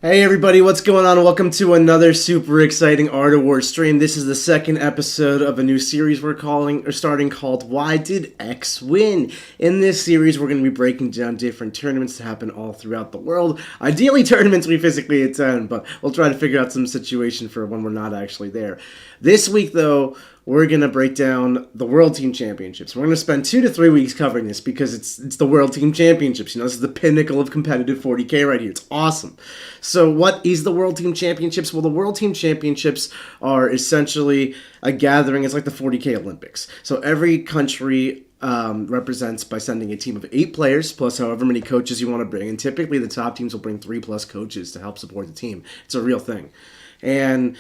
Hey everybody, what's going on? Welcome to another super exciting Art of War stream. This is the second episode of a new series we're starting called Why Did X Win? In this series, we're going to be breaking down different tournaments that happen all throughout the world. Ideally, tournaments we physically attend, but we'll try to figure out some situation for when we're not actually there. This week, though, we're going to break down the World Team Championships. We're going to spend 2 to 3 weeks covering this because it's the World Team Championships. You know, this is the pinnacle of competitive 40k right here. It's awesome. So what is the World Team Championships? Well, the World Team Championships are essentially a gathering. It's like the 40k Olympics. So every country represents by sending a team of 8 players plus however many coaches you want to bring. And typically the top teams will bring 3+ coaches to help support the team. It's a real thing. And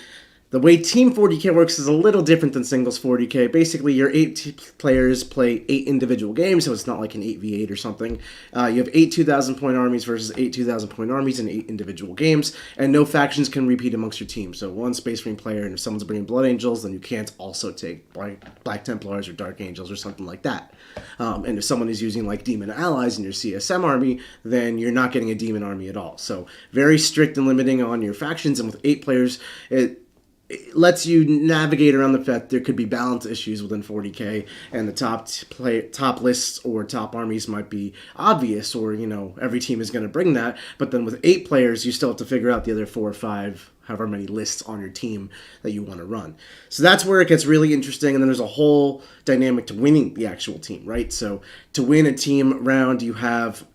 the way Team 40k works is a little different than Singles 40k. Basically, your 8 players play 8 individual games, so it's not like an 8v8 or something. You have 8 2,000-point armies versus 8 2,000-point armies in 8 individual games, and no factions can repeat amongst your team. So one Space Marine player, and if someone's bringing Blood Angels, then you can't also take Black Templars or Dark Angels or something like that. And if someone is using like Demon Allies in your CSM army, then you're not getting a Demon army at all. So very strict and limiting on your factions, and with 8 players, it lets you navigate around the fact there could be balance issues within 40k, and the top lists or top armies might be obvious, or you know every team is going to bring that. But then with 8 players, you still have to figure out the other 4 or 5, however many lists on your team that you want to run. So that's where it gets really interesting, and then there's a whole dynamic to winning the actual team, right? So to win a team round, you have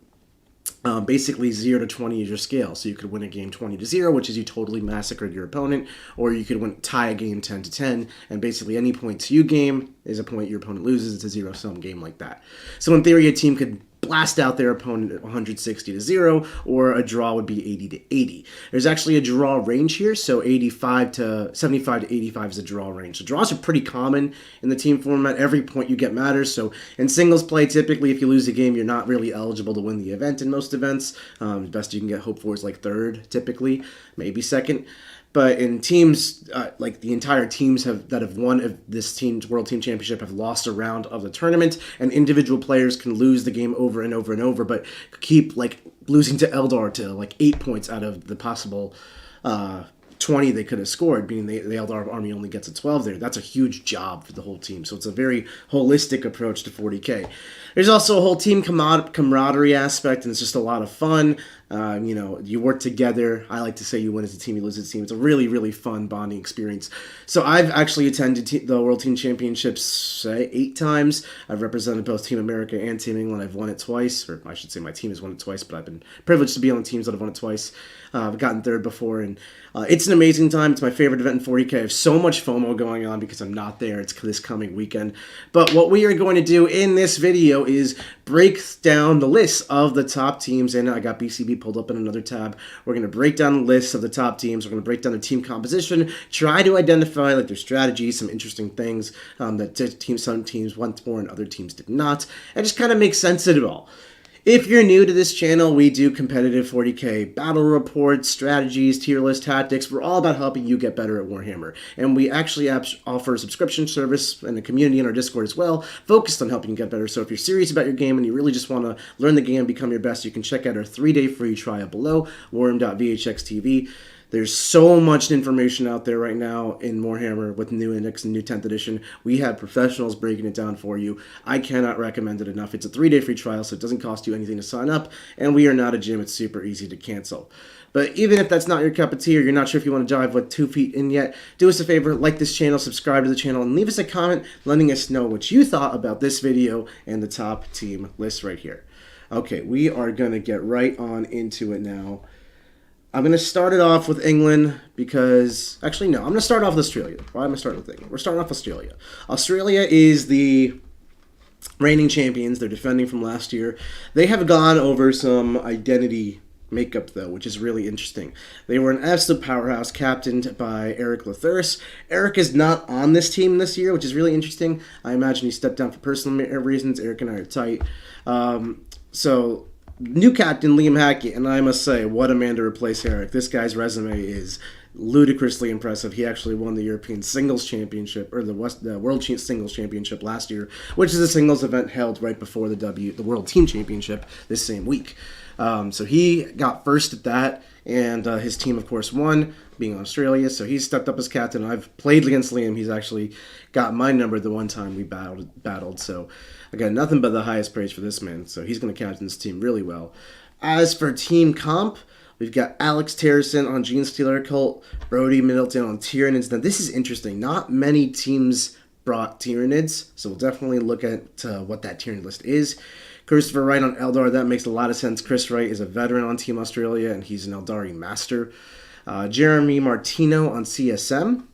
basically 0 to 20 is your scale. So you could win a game 20 to 0, which is you totally massacred your opponent, or you could tie a game 10 to 10, and basically any points you game is a point your opponent loses. It's a zero-sum game like that. So in theory, a team could blast out their opponent at 160 to 0, or a draw would be 80 to 80. There's actually a draw range here, so 75 to 85 is a draw range. So draws are pretty common in the team format. Every point you get matters. So in singles play, typically if you lose a game, you're not really eligible to win the event in most events. The best you can get hope for is like 3rd, typically, maybe 2nd. But in teams, like the entire teams that have won this team's World Team Championship have lost a round of the tournament, and individual players can lose the game over and over and over, but keep like losing to Eldar to like 8 points out of the possible 20 they could have scored, meaning the Aeldari army only gets a 12 there. That's a huge job for the whole team. So it's a very holistic approach to 40k. There's also a whole team camaraderie aspect, and it's just a lot of fun. You know, you work together. I like to say you win as a team, you lose as a team. It's a really, really fun bonding experience. So I've actually attended the World Team Championships, say, 8 times. I've represented both Team America and Team England. I've won it twice, or I should say my team has won it twice, but I've been privileged to be on the teams that have won it twice. I've gotten 3rd before, and it's an amazing time. It's my favorite event in 40k. I have so much FOMO going on because I'm not there. It's this coming weekend. But what we are going to do in this video is break down the list of the top teams, and I got BCB pulled up in another tab. We're going to break down the list of the top teams. We're going to break down the team composition, try to identify like their strategies, some interesting things that some teams went for and other teams did not, and just kind of make sense of it all. If you're new to this channel, we do competitive 40k battle reports, strategies, tier list tactics. We're all about helping you get better at Warhammer. And we actually offer a subscription service and a community in our Discord as well, focused on helping you get better. So if you're serious about your game and you really just want to learn the game and become your best, you can check out our 3-day free trial below, warham.vhx.tv. There's so much information out there right now in Warhammer with new index and new 10th edition. We have professionals breaking it down for you. I cannot recommend it enough. It's a 3-day free trial, so it doesn't cost you anything to sign up, and we are not a gym. It's super easy to cancel. But even if that's not your cup of tea, or you're not sure if you want to dive with 2 feet in yet, do us a favor, like this channel, subscribe to the channel, and leave us a comment letting us know what you thought about this video and the top team list right here. Okay, we are going to get right on into it now. I'm going to start it off with England because... Actually, no. I'm going to start off with Australia. Why am I starting with England? We're starting off with Australia. Australia is the reigning champions. They're defending from last year. They have gone over some identity makeup, though, which is really interesting. They were an absolute powerhouse, captained by Eric Lathuris. Eric is not on this team this year, which is really interesting. I imagine he stepped down for personal reasons. Eric and I are tight. So... New captain, Liam Hackett, and I must say, what a man to replace Eric. This guy's resume is ludicrously impressive. He actually won the European Singles Championship, or the World Singles Championship last year, which is a singles event held right before the World Team Championship this same week. So he got first at that, and his team, of course, won, being Australia. So he stepped up as captain. I've played against Liam. He's actually got my number the one time we battled. So I got nothing but the highest praise for this man. So he's going to captain this team really well. As for team comp, we've got Alex Terrison on Genestealer Cult, Brody Middleton on Tyranids. Now, this is interesting. Not many teams brought Tyranids, so we'll definitely look at what that Tyranid list is. Christopher Wright on Eldar, that makes a lot of sense. Chris Wright is a veteran on Team Australia, and he's an Eldari master. Jeremy Martino on CSM.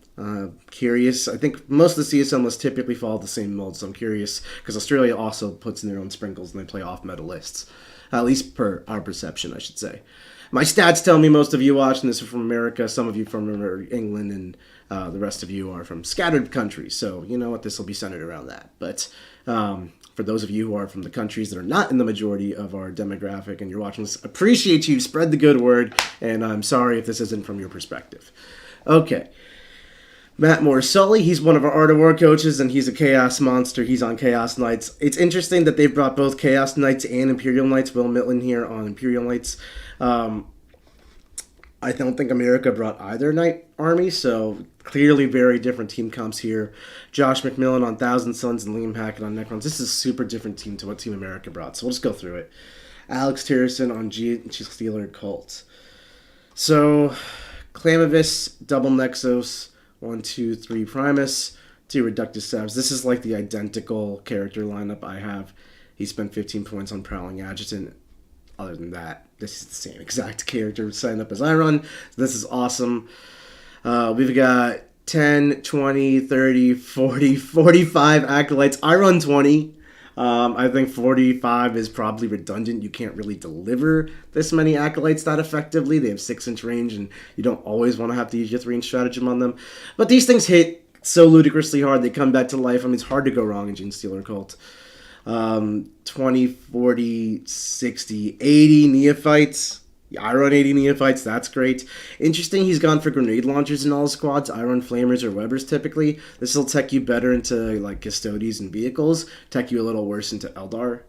Curious. I think most of the CSM lists typically follow the same mold, so I'm curious, because Australia also puts in their own sprinkles, and they play off-meta lists. At least per our perception, I should say. My stats tell me most of you watching this are from America, some of you from England, and the rest of you are from scattered countries. So, you know what, this will be centered around that. But for those of you who are from the countries that are not in the majority of our demographic and you're watching this, appreciate you, spread the good word, and I'm sorry if this isn't from your perspective. Okay. Matt Morsully, he's one of our Art of War coaches, and he's a Chaos Monster. He's on Chaos Knights. It's interesting that they've brought both Chaos Knights and Imperial Knights. Will Mitlin here on Imperial Knights. I don't think America brought either Knight army, so clearly very different team comps here. Josh McMillan on Thousand Sons and Liam Hackett on Necrons. This is a super different team to what Team America brought, so we'll just go through it. Alex Terrison on Genestealer Cult. So, Clamavis, Double Nexos, 1, 2, 3 Primus, 2 Reductus Sabs. This is like the identical character lineup I have. He spent 15 points on Prowling Adjutant. Other than that, this is the same exact character signed up as I run. So this is awesome. We've got 10, 20, 30, 40, 45 Acolytes. I run 20. I think 45 is probably redundant. You can't really deliver this many Acolytes that effectively. They have 6-inch range, and you don't always want to have to use your 3-inch stratagem on them. But these things hit so ludicrously hard. They come back to life. I mean, it's hard to go wrong in Genestealer Cult. 20, 40, 60, 80 Neophytes. Yeah, I run 80 Neophytes. That's great. Interesting, he's gone for grenade launchers in all his squads. I run flamers or webbers typically. This will tech you better into like Custodes and vehicles. Tech you a little worse into Eldar.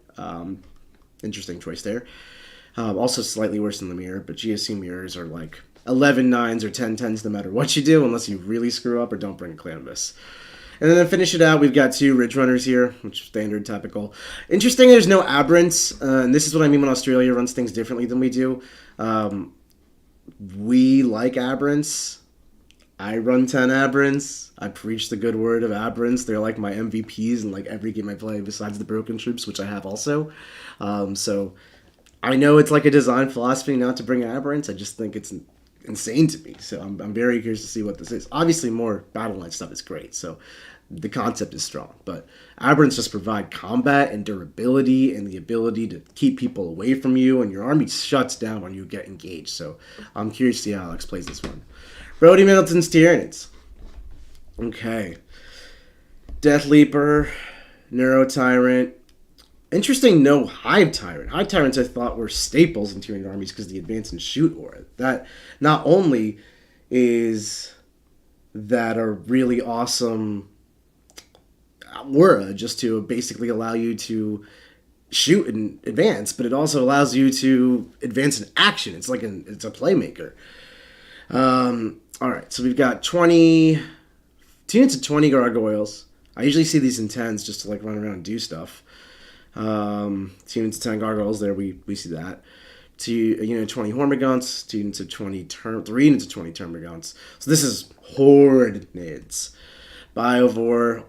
Interesting choice there. Also slightly worse than the mirror, but GSC mirrors are like 11 9s or 10 10s no matter what you do, unless you really screw up or don't bring a Canvas. And then to finish it out, we've got 2 Ridge Runners here, which is standard, typical. Interesting, there's no aberrants, and this is what I mean when Australia runs things differently than we do. We like aberrants. I run 10 aberrants. I preach the good word of aberrants. They're like my MVPs in like every game I play besides the Broken Troops, which I have also. So I know it's like a design philosophy not to bring aberrants. I just think it's insane to me. So I'm very curious to see what this is. Obviously, more Battle Knight stuff is great. So the concept is strong, but aberrants just provide combat and durability and the ability to keep people away from you, and your army shuts down when you get engaged. So I'm curious to see how Alex plays this one. Brody Middleton's Tyranids. Okay. Death Leaper, Neuro Tyrant. Interesting, no Hive Tyrant. Hive Tyrants I thought were staples in Tyranid armies because of the advance and shoot aura. That not only is that a really awesome aura just to basically allow you to shoot and advance, but it also allows you to advance in action. It's like it's a playmaker. All right, so we've got 2 units of 20 gargoyles. I usually see these in 10s just to like run around and do stuff. 2 units of 10 gargoyles, there we see that. 2 unit of 20 hormagaunts, 2 units of 20 3 units of 20 termagaunts. So this is horde nids. Biovore,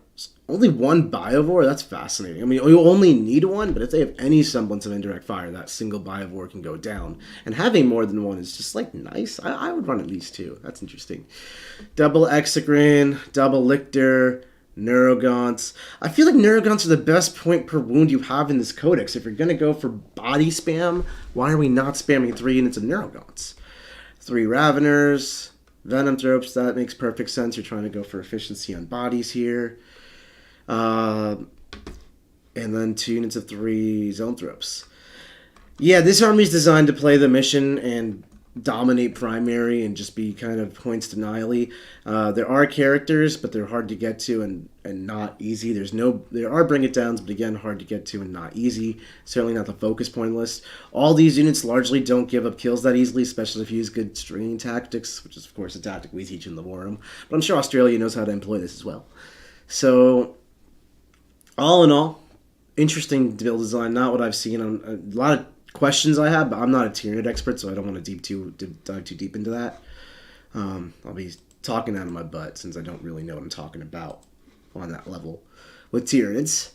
only 1 Biovore? That's fascinating. I mean, you only need 1, but if they have any semblance of indirect fire, that single Biovore can go down. And having more than 1 is just, like, nice. I would run at least 2. That's interesting. Double Exegrin, double Lictor, Neurogaunts. I feel like Neurogaunts are the best point per wound you have in this codex. If you're going to go for body spam, why are we not spamming 3 units of Neurogaunts? 3 Raveners, Venom Thropes, that makes perfect sense. You're trying to go for efficiency on bodies here. And then 2 units of 3 Zone Thropes. Yeah, this army is designed to play the mission and dominate primary and just be kind of points denially. There are characters, but they're hard to get to and not easy. There are bring it downs, but again, hard to get to and not easy. Certainly not the focus point list. All these units largely don't give up kills that easily, especially if you use good stringing tactics, which is of course a tactic we teach in the Warhammer. But I'm sure Australia knows how to employ this as well. So, all in all, interesting build design. Not what I've seen on a lot of questions I have, but I'm not a Tyranid expert, so I don't want to dive too deep into that. I'll be talking out of my butt since I don't really know what I'm talking about on that level with Tyranids.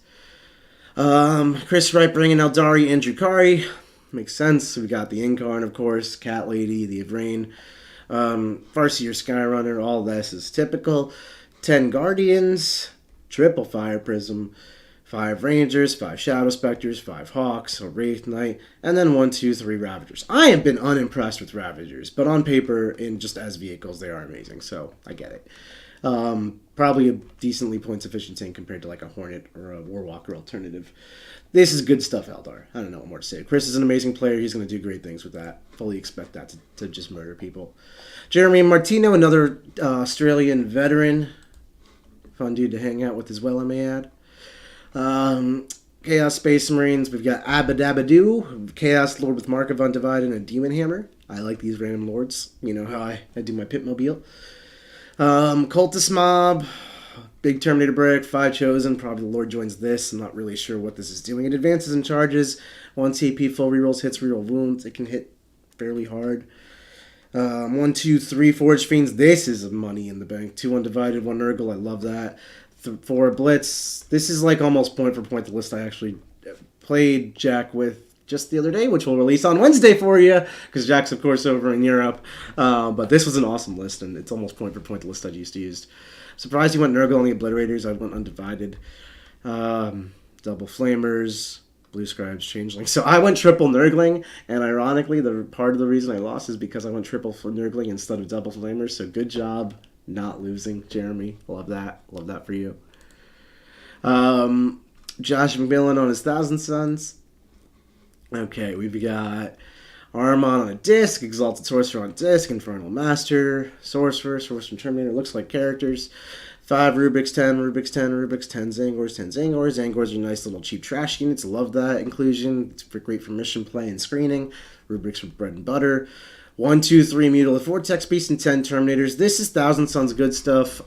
Chris Wright bringing Aeldari and Drukhari. Makes sense. We got the Incarn, of course, Cat Lady, the Evrain, Farseer Skyrunner. All this is typical. 10 Guardians, triple Fire Prism, 5 Rangers, 5 Shadow Specters, 5 Hawks, a Wraith Knight, and then 1, 2, 3 Ravagers. I have been unimpressed with Ravagers, but on paper and just as vehicles, they are amazing, so I get it. Probably a decently points efficient tank compared to like a Hornet or a Warwalker alternative. This is good stuff, Eldar. I don't know what more to say. Chris is an amazing player. He's going to do great things with that. Fully expect that to just murder people. Jeremy Martino, another Australian veteran. Fun dude to hang out with as well, I may add. Chaos Space Marines, we've got Abadabadoo, Chaos Lord with Mark of Undivided, and a Demon Hammer. I like these random lords. You know how I do my Pitmobile. Cultist Mob, Big Terminator Brick, 5 Chosen. Probably the Lord joins this. I'm not really sure what this is doing. It advances and charges. 1 TP, full rerolls, hits, reroll wounds. It can hit fairly hard. 1, 2, 3 Forge Fiends. This is money in the bank. 2 Undivided, 1 Nurgle. I love that. 4 Blitz. This is like almost point for point the list I actually played Jack with just the other day, which we'll release on Wednesday for you, because Jack's, of course, over in Europe. But this was an awesome list, and it's almost point for point the list I used to use. Surprised you went Nurgle on the Obliterators. I went Undivided. Double Flamers, Blue Scribes, Changeling. So I went triple Nurgling, and ironically, the part of the reason I lost is because I went triple Nurgling instead of double Flamers, so good job not losing, Jeremy. Love that. Love that for you. Josh McMillan on his Thousand Sons. Okay, we've got Armon on a disc, Exalted Sorcerer on disc, Infernal Master, Sorcerer from Terminator. Looks like characters. 5 Rubik's 10, Rubik's 10, Rubik's 10 Zangors, 10 Zangors. Zangors are nice little cheap trash units. Love that inclusion. It's great for mission play and screening. Rubik's with bread and butter. 1, 2, 3 Mutilate Vortex Beast and 10 Terminators. This is Thousand Sons good stuff.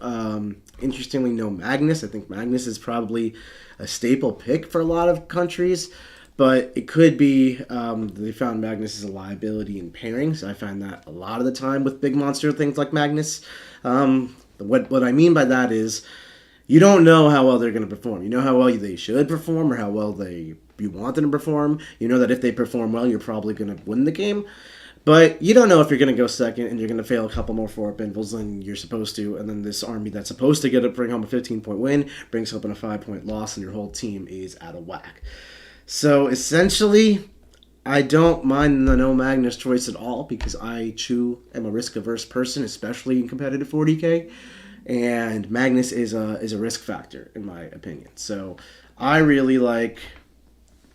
Interestingly, no Magnus. I think Magnus is probably a staple pick for a lot of countries. But it could be they found Magnus as a liability in pairings. I find that a lot of the time with big monster things like Magnus. What I mean by that is you don't know how well they're going to perform. You know how well they should perform or how well you want them to perform. You know that if they perform well, you're probably going to win the game. But you don't know if you're going to go second and you're going to fail a couple more 4-up invulns than you're supposed to. And then this army that's supposed to bring home a 15-point win brings home a 5-point loss and your whole team is out of whack. So essentially, I don't mind the no Magnus choice at all because I am a risk-averse person, especially in competitive 40k. And Magnus is a risk factor, in my opinion. So I really like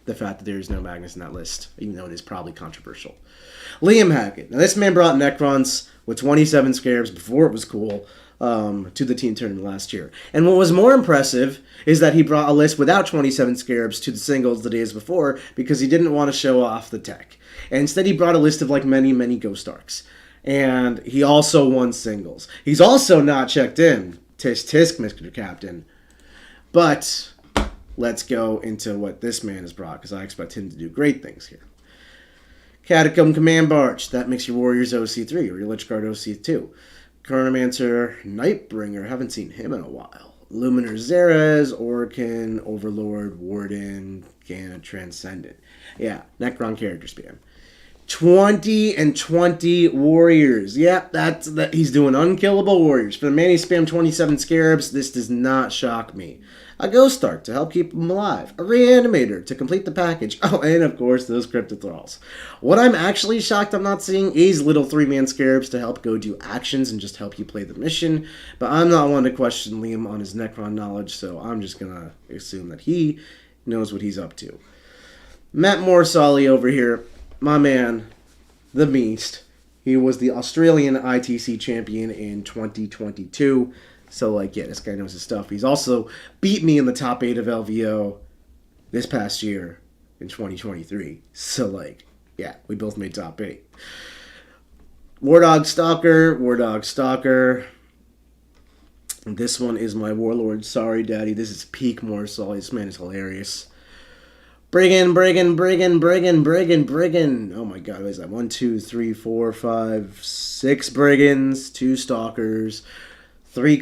the fact that there is no Magnus in that list, even though it is probably controversial. Liam Hackett. Now, this man brought Necrons with 27 Scarabs before it was cool to the team tournament last year. And what was more impressive is that he brought a list without 27 Scarabs to the singles the days before because he didn't want to show off the tech. And instead, he brought a list of like many, many Ghost Arcs. And he also won singles. He's also not checked in. Tisk tisk, Mr. Captain. But let's go into what this man has brought because I expect him to do great things here. Catacomb Command Barge. That makes your Warriors OC3 or your Lich Guard OC2. Chronomancer Nightbringer. Haven't seen him in a while. Luminar Xerez, Orkin, Overlord, Warden, Gana, Transcendent. Yeah, Necron character spam. 20 and 20 Warriors. Yeah, that's he's doing unkillable Warriors. For the man he spammed 27 Scarabs, this does not shock me. A Ghost Arc to help keep him alive. A Reanimator to complete the package. Oh, and of course, those Cryptid Thralls. What I'm actually shocked I'm not seeing is little 3-man Scarabs to help go do actions and just help you play the mission. But I'm not one to question Liam on his Necron knowledge, so I'm just going to assume that he knows what he's up to. Matt Morsali over here. My man, the Beast, He was the Australian ITC champion in 2022. So, like, yeah, this guy knows his stuff. He's also beat me in the top 8 of LVO this past year in 2023. So, like, yeah, we both made top 8. Wardog Stalker. And this one is my Warlord. Sorry, Daddy. This is peak Morsol. This man is hilarious. Brigand. Oh my god, what is that? 1, 2, 3, 4, 5, 6 Brigands, 2 Stalkers, 5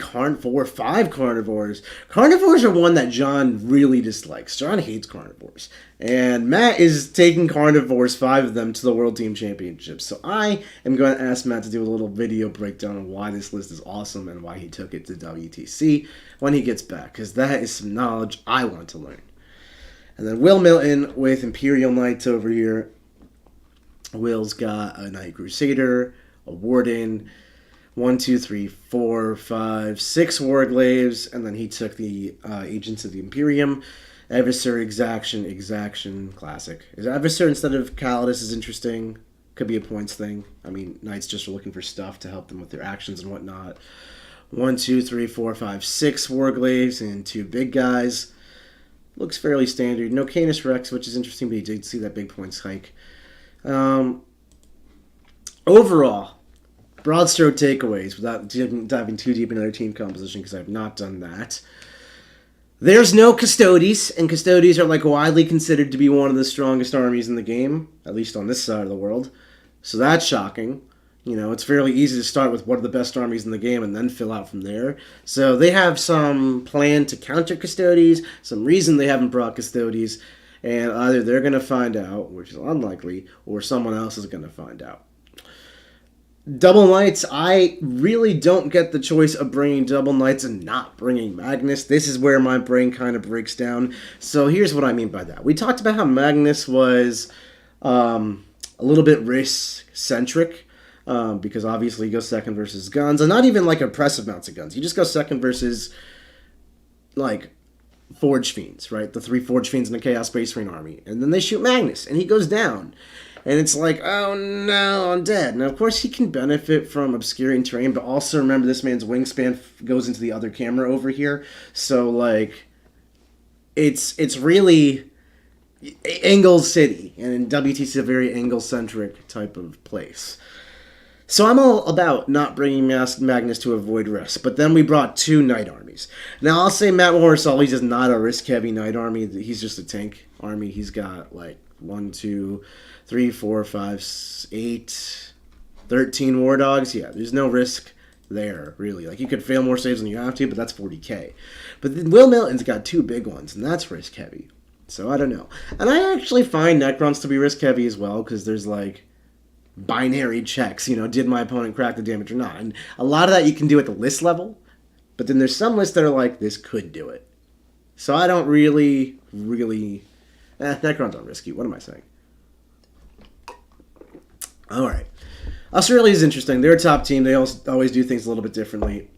Carnivores. Carnivores are one that John really dislikes. John hates Carnivores. And Matt is taking Carnivores, 5 of them, to the World Team Championships. So I am going to ask Matt to do a little video breakdown on why this list is awesome and why he took it to WTC when he gets back. Because that is some knowledge I want to learn. And then Will Milton with Imperial Knights over here. Will's got a Knight Crusader, a Warden, 1, 2, 3, 4, 5, 6 Warglaves, and then he took the Agents of the Imperium. Adversary, Exaction, classic. Is Adversary instead of Calidus is interesting. Could be a points thing. I mean, Knights just are looking for stuff to help them with their actions and whatnot. 1, 2, 3, 4, 5, 6 Warglaves and 2 big guys. Looks fairly standard. No Canis Rex, which is interesting, but you did see that big points hike. Overall, broad stroke takeaways, without diving too deep into their team composition, because I've not done that. There's no Custodes, and Custodes are like widely considered to be one of the strongest armies in the game, at least on this side of the world. So that's shocking. You know, it's fairly easy to start with what are the best armies in the game and then fill out from there. So they have some plan to counter Custodes, some reason they haven't brought Custodes, and either they're going to find out, which is unlikely, or someone else is going to find out. Double Knights, I really don't get the choice of bringing Double Knights and not bringing Magnus. This is where my brain kind of breaks down. So here's what I mean by that. We talked about how Magnus was a little bit risk-centric, because obviously you go second versus guns, and not even like impressive amounts of guns. You just go second versus, like, Forge Fiends, right? The 3 Forge Fiends in the Chaos Space Marine army. And then they shoot Magnus, and he goes down. And it's like, oh no, I'm dead. Now, of course, he can benefit from obscuring terrain, but also remember this man's wingspan goes into the other camera over here. So, like, it's really Angle City, and WTC is a very angle-centric type of place. So I'm all about not bringing Magnus to avoid risk, but then we brought 2 Knight armies. Now, I'll say Matt Morrisall, he's just not a risk-heavy Knight army. He's just a tank army. He's got, like, 1, 2, 3, 4, 5, 8, 13 War Dogs. Yeah, there's no risk there, really. Like, you could fail more saves than you have to, but that's 40k. But then Will Milton's got 2 big ones, and that's risk-heavy. So, I don't know. And I actually find Necrons to be risk-heavy as well, because there's, like, binary checks. You know, did my opponent crack the damage or not? And a lot of that you can do at the list level, but then there's some lists that are like, this could do it. So I don't really... Necrons aren't risky. What am I saying? Alright. Australia is interesting. They're a top team. They always do things a little bit differently.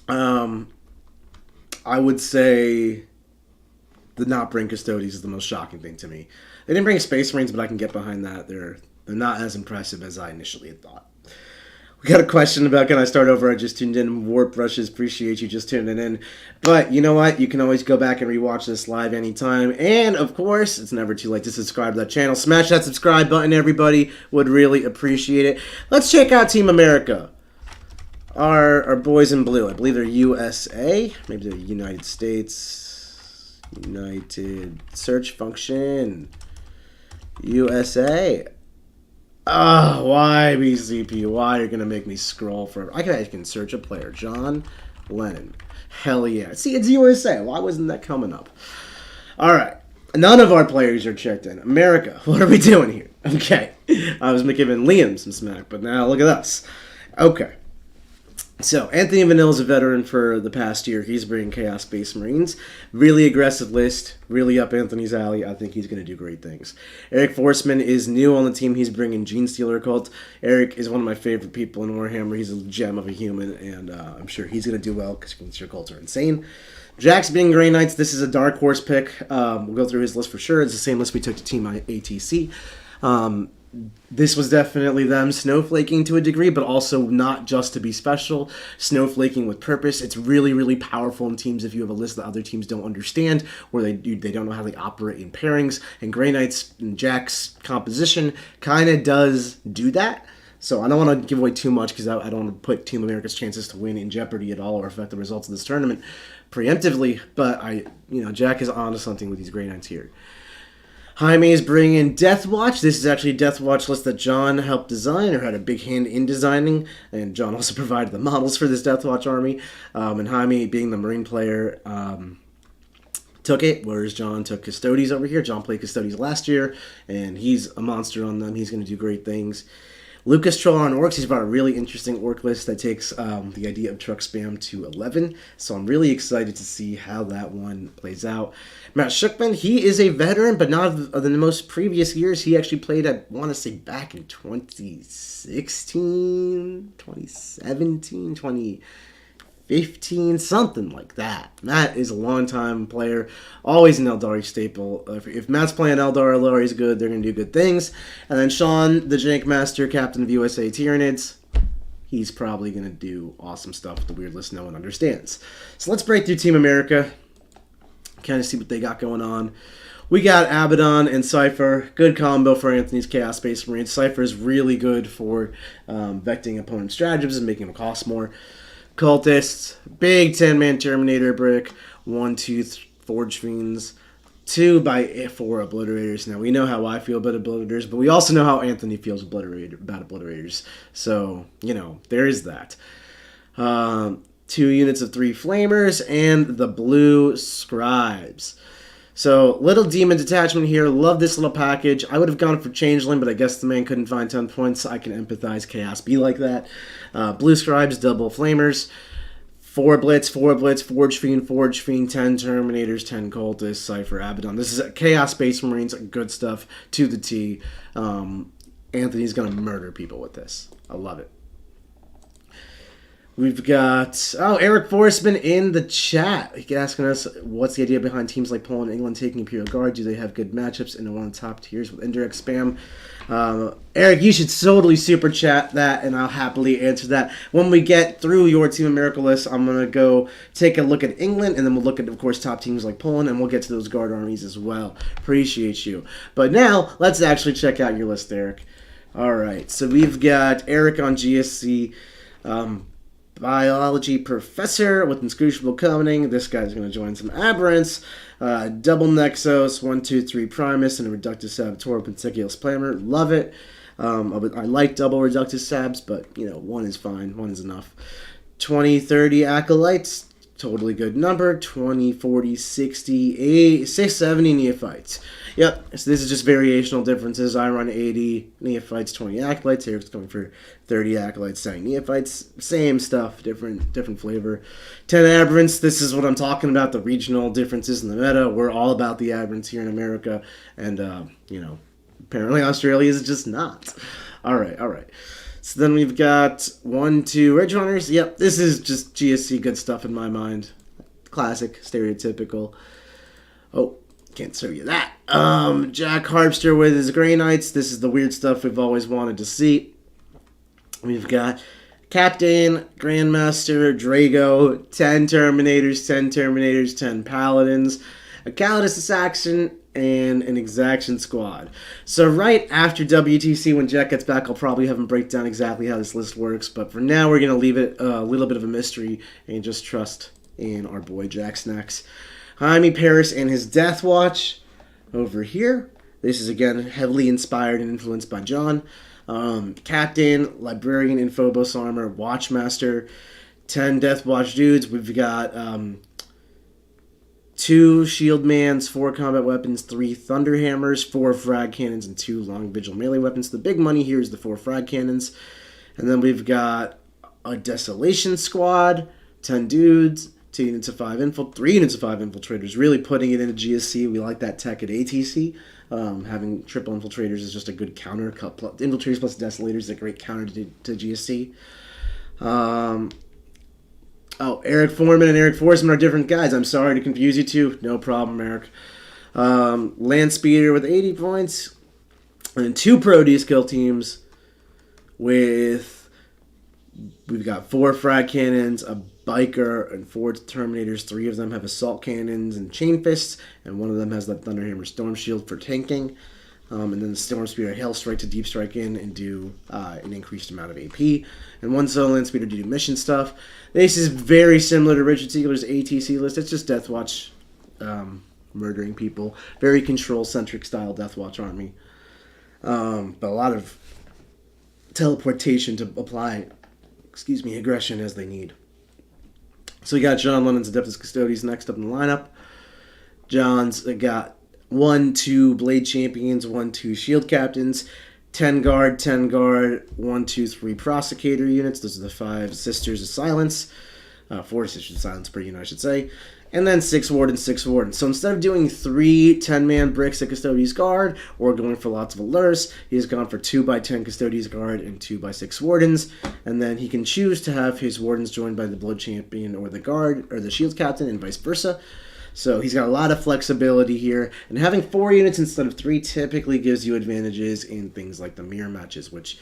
I would say the not bring Custodes is the most shocking thing to me. They didn't bring Space Marines, but I can get behind that. They're not as impressive as I initially had thought. We got a question about, can I start over? I just tuned in. Warp Rushes, appreciate you just tuning in. But you know what? You can always go back and rewatch this live anytime. And, of course, it's never too late to subscribe to that channel. Smash that subscribe button, everybody. Would really appreciate it. Let's check out Team America. Our boys in blue. I believe they're USA. Maybe they're United States. United Search Function. USA. Oh, why, BCP? Why are you going to make me scroll forever? I can search a player. John Lennon. Hell yeah. See, it's USA. Why wasn't that coming up? All right. None of our players are checked in. America, what are we doing here? Okay. I was giving Liam some smack, but now look at us. Okay. So, Anthony Vanille's a veteran for the past year. He's bringing Chaos Space Marines. Really aggressive list. Really up Anthony's alley. I think he's going to do great things. Eric Forsman is new on the team. He's bringing Genestealer Cult. Eric is one of my favorite people in Warhammer. He's a gem of a human, and I'm sure he's going to do well because Genestealer Cults are insane. Jax being Grey Knights. This is a dark horse pick. We'll go through his list for sure. It's the same list we took to Team ATC. this was definitely them snowflaking to a degree, but also not just to be special, snowflaking with purpose. It's really, really powerful in teams if you have a list that other teams don't understand, or they don't know how they operate in pairings. And Grey Knights and Jack's composition kind of does do that. So I don't want to give away too much because I don't want to put Team America's chances to win in jeopardy at all or affect the results of this tournament preemptively. But Jack is onto something with these Grey Knights here. Jaime is bringing in Death Watch. This is actually a Death Watch list that John helped design or had a big hand in designing. And John also provided the models for this Death Watch army. And Jaime, being the Marine player, took it, whereas John took Custodes over here. John played Custodes last year, and he's a monster on them. He's going to do great things. Lucas Troll on Orcs. He's brought a really interesting Orc list that takes the idea of truck spam to 11. So I'm really excited to see how that one plays out. Matt Schuckman, he is a veteran, but not of the most previous years. He actually played, I want to say, back in 2016, 2017, 2015, something like that. Matt is a long-time player, always an Eldari staple. If Matt's playing Eldari's good, they're going to do good things. And then Sean, the Jank Master, captain of USA Tyranids, he's probably going to do awesome stuff with the weird list no one understands. So let's break through Team America, kind of see what they got going on. We got Abaddon and Cypher. Good combo for Anthony's Chaos Space Marines. Cypher is really good for vecting opponent stratagems and making them cost more. Cultists, big 10-man Terminator brick, 1, 2, Forge Fiends, 2x4 Obliterators. Now, we know how I feel about Obliterators, but we also know how Anthony feels about Obliterators. So, there is that. 2 units of 3 Flamers, and the Blue Scribes. So, little Demon Detachment here. Love this little package. I would have gone for Changeling, but I guess the man couldn't find 10 points. I can empathize. Chaos be like that. Blue Scribes, double Flamers. 4 Blitz, Forge Fiend, 10 Terminators, 10 Cultists, Cypher, Abaddon. This is Chaos Space Marines. Good stuff to the T. Anthony's going to murder people with this. I love it. We've got, Eric Forstman in the chat. He's asking us, what's the idea behind teams like Poland and England taking Imperial Guard? Do they have good matchups in one of the top tiers with indirect spam? Eric, you should totally super chat that, and I'll happily answer that. When we get through your Team America list, I'm going to go take a look at England, and then we'll look at, of course, top teams like Poland, and we'll get to those Guard armies as well. Appreciate you. But now, let's actually check out your list, Eric. All right, so we've got Eric on GSC. Biology professor with inscrutable cunning. This guy's going to join some aberrants. Double Nexos, 1, 2, 3 Primus, and a Reductus Saboteur Pentaculus Planner. Love it. I like double Reductus Sabs, but, 1 is fine. 1 is enough. 20, 30 Acolytes. Totally good number. 20, 40, 60, 80, 670 Neophytes. Yep, so this is just variational differences. I run 80 Neophytes, 20 Acolytes. Here it's going for 30 Acolytes, 70 Neophytes. Same stuff, different flavor. 10 Aberrants. This is what I'm talking about, the regional differences in the meta. We're all about the Aberrants here in America. And, apparently Australia is just not. All right. So then we've got 1, 2 Ridge Runners. Yep, this is just GSC good stuff in my mind. Classic, stereotypical. Oh, can't show you that. Jack Harpster with his Grey Knights. This is the weird stuff we've always wanted to see. We've got Captain, Grandmaster, Drago, 10 Terminators, 10 Paladins, a Calidus Assassin, and an Exaction Squad. So right after WTC, when Jack gets back, I'll probably have him break down exactly how this list works. But for now, we're going to leave it a little bit of a mystery and just trust in our boy Jack Snacks. Jaime Paris and his Death Watch over here. This is, again, heavily inspired and influenced by John. Captain, Librarian in Phobos Armor, Watchmaster, 10 Death Watch dudes. We've got 2 Shield Mans, 4 Combat Weapons, 3 Thunder Hammers, 4 Frag Cannons, and 2 Long Vigil Melee Weapons. The big money here is the 4 Frag Cannons. And then we've got a Desolation Squad, 10 dudes, 2 units of 5 3 units of 5 Infiltrators. Really putting it into GSC. We like that tech at ATC. Having triple Infiltrators is just a good counter. Infiltrators plus Desolators is a great counter to GSC. Eric Foreman and Eric Forsman are different guys. I'm sorry to confuse you two. No problem, Eric. Land Speeder with 80 points. And then 2 Proteus kill teams with, we've got 4 frag cannons, a biker, and 4 Terminators. 3 of them have assault cannons and chain fists, and 1 of them has that Thunderhammer Storm Shield for tanking. And then the Storm Speeder Hail Strike to deep strike in and do an increased amount of AP. And 1 Solo Land Speeder to do mission stuff. This is very similar to Richard Siegler's ATC list. It's just Deathwatch murdering people. Very control-centric style Deathwatch army. But a lot of teleportation to apply, aggression as they need. So we got John Lennon's Adeptus Custodes next up in the lineup. John's got 1, 2 Blade Champions, 1, 2 Shield Captains, 10 Guard, 1, 2, 3 Prosecutor units. Those are the 5 Sisters of Silence. 4 Sisters of Silence per unit, I should say. And then 6 Wardens, 6 Wardens. So instead of doing 3 10-man bricks at Custodes Guard, or going for lots of alerts, he's gone for 2x10 Custodes Guard and 2x6 Wardens. And then he can choose to have his Wardens joined by the Blood Champion or the Guard, or the Shield Captain, and vice versa. So he's got a lot of flexibility here, and having 4 units instead of 3 typically gives you advantages in things like the mirror matches, which,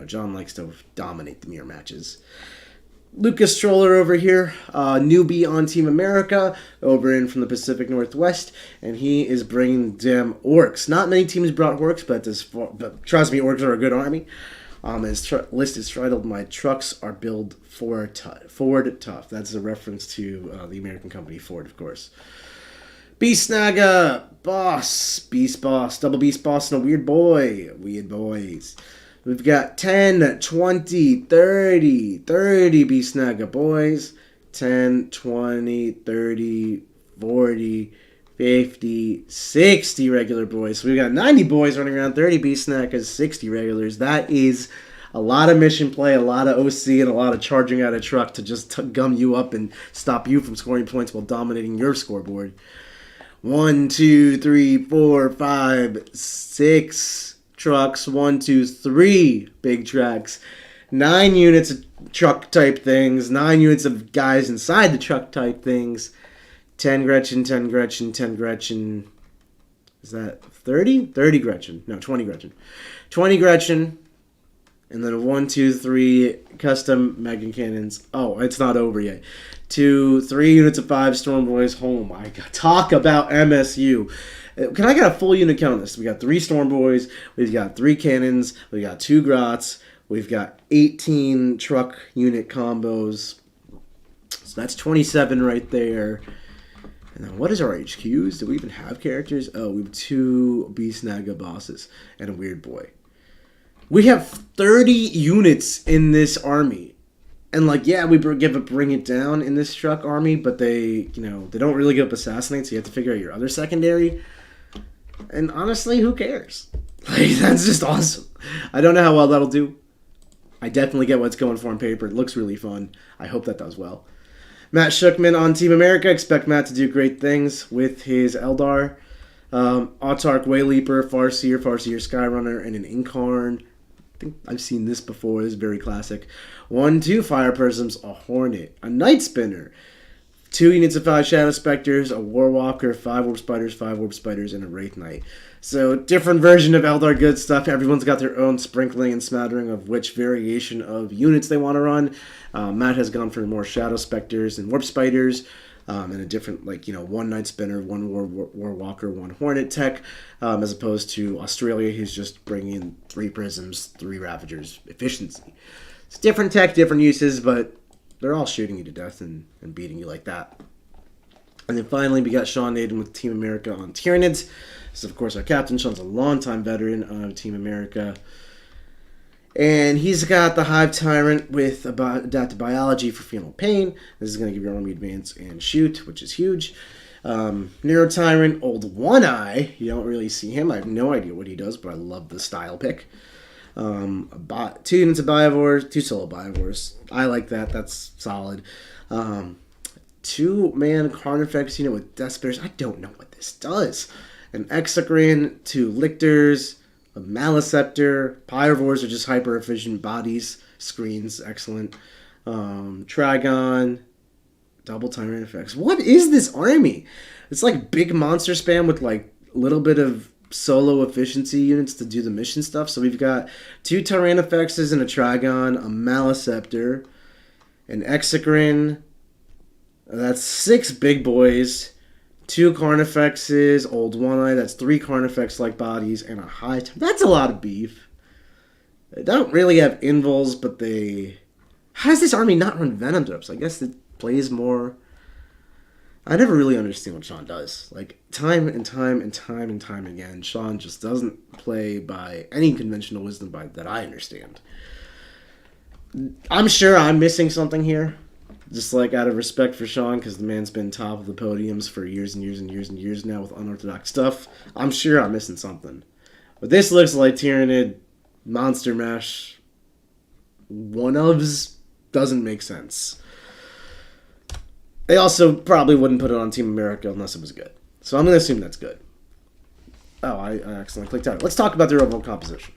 John likes to dominate the mirror matches. Lucas Stroller over here, newbie on Team America, over in from the Pacific Northwest, and he is bringing them orcs. Not many teams brought orcs, but trust me, orcs are a good army. His list is titled, "My Trucks Are Built Ford Tough." That's a reference to the American company Ford, of course. Beast Naga, Beast Boss, Double Beast Boss, and a Weird Boys. We've got 10, 20, 30 Beast Naga boys, 10, 20, 30, 40, 50, 60 regular boys. So we've got 90 boys running around, 30 Beast Nagas, 60 regulars. That is a lot of mission play, a lot of OC, and a lot of charging out a truck to just gum you up and stop you from scoring points while dominating your scoreboard. 1, 2, 3, 4, 5, 6 trucks. 1, 2, 3 big tracks. 9 units of truck type things. 9 units of guys inside the truck type things. 10 Gretchen, 10 Gretchen, 10 Gretchen. Is that 30? 30 Gretchen. No, 20 Gretchen. 20 Gretchen. And then 1, 2, 3 custom Mega Cannons. Oh, it's not over yet. 2, 3 units of 5 Storm Boys. Oh my god. Talk about MSU. Can I get a full unit count on this? We got 3 Storm Boys. We've got 3 cannons. We got 2 grots. We've got 18 truck unit combos. So that's 27 right there. And then what is our HQs? Do we even have characters? Oh, we have 2 Beast Naga bosses and a Weird Boy. We have 30 units in this army. And we bring it down in this truck army, but they don't really give up assassinate, so you have to figure out your other secondary. And honestly, who cares? That's just awesome. I don't know how well that'll do. I definitely get what it's going for on paper. It looks really fun. I hope that does well. Matt Schuckman on Team America. Expect Matt to do great things with his Eldar. Autarch, Wayleaper, Farseer, Skyrunner, and an Incarn. I think I've seen this before. This is very classic. 1, 2 Fire Prisms, a Hornet, a Night Spinner, 2 units of 5 Shadow Specters, a Warwalker, 5 Warp Spiders, 5 Warp Spiders, and a Wraith Knight. So, different version of Eldar good stuff. Everyone's got their own sprinkling and smattering of which variation of units they want to run. Matt has gone for more Shadow Specters and Warp Spiders, and a different, 1 Night Spinner, 1 Warwalker, 1 Hornet tech, as opposed to Australia, who's just bringing 3 Prisms, 3 Ravagers efficiency. It's different tech, different uses, but they're all shooting you to death and beating you like that. And then finally, we got Sean Naden with Team America on Tyranids. This is, of course, our captain. Sean's a longtime veteran of Team America. And he's got the Hive Tyrant with Adaptive Biology for Femal Pain. This is going to give your army advance and shoot, which is huge. Nero Tyrant, Old One Eye. You don't really see him. I have no idea what he does, but I love the style pick. 2 units of Biovores, 2 solo Biovores. I like that. That's solid. 2-man Carnifex unit with Death Spears. I don't know what this does. An Exocrine, 2 Lictors, a Maleceptor. Pyrovores are just hyper-efficient bodies. Screens, excellent. Trigon, double Tyrant effects. What is this army? It's like big monster spam with a little bit of solo efficiency units to do the mission stuff. So we've got 2 Tyrannofexes and a Trigon, a Maleceptor, an Exocrine. That's 6 big boys, 2 Carnifexes, Old One-Eye. That's 3 Carnifex-like bodies, and a high... That's a lot of beef. They don't really have invuls, but they... How does this army not run Venom Drops? I guess it plays more... I never really understand what Sean does. Like, time and time again, Sean just doesn't play by any conventional wisdom that I understand. I'm sure I'm missing something here. Just like out of respect for Sean, because the man's been top of the podiums for years and years now with unorthodox stuff. I'm sure I'm missing something. But this looks like Tyranid Monster Mash one-ofs. Doesn't make sense. They also probably wouldn't put it on Team America unless it was good. So I'm going to assume that's good. Oh, I accidentally clicked out. Let's talk about their overall composition.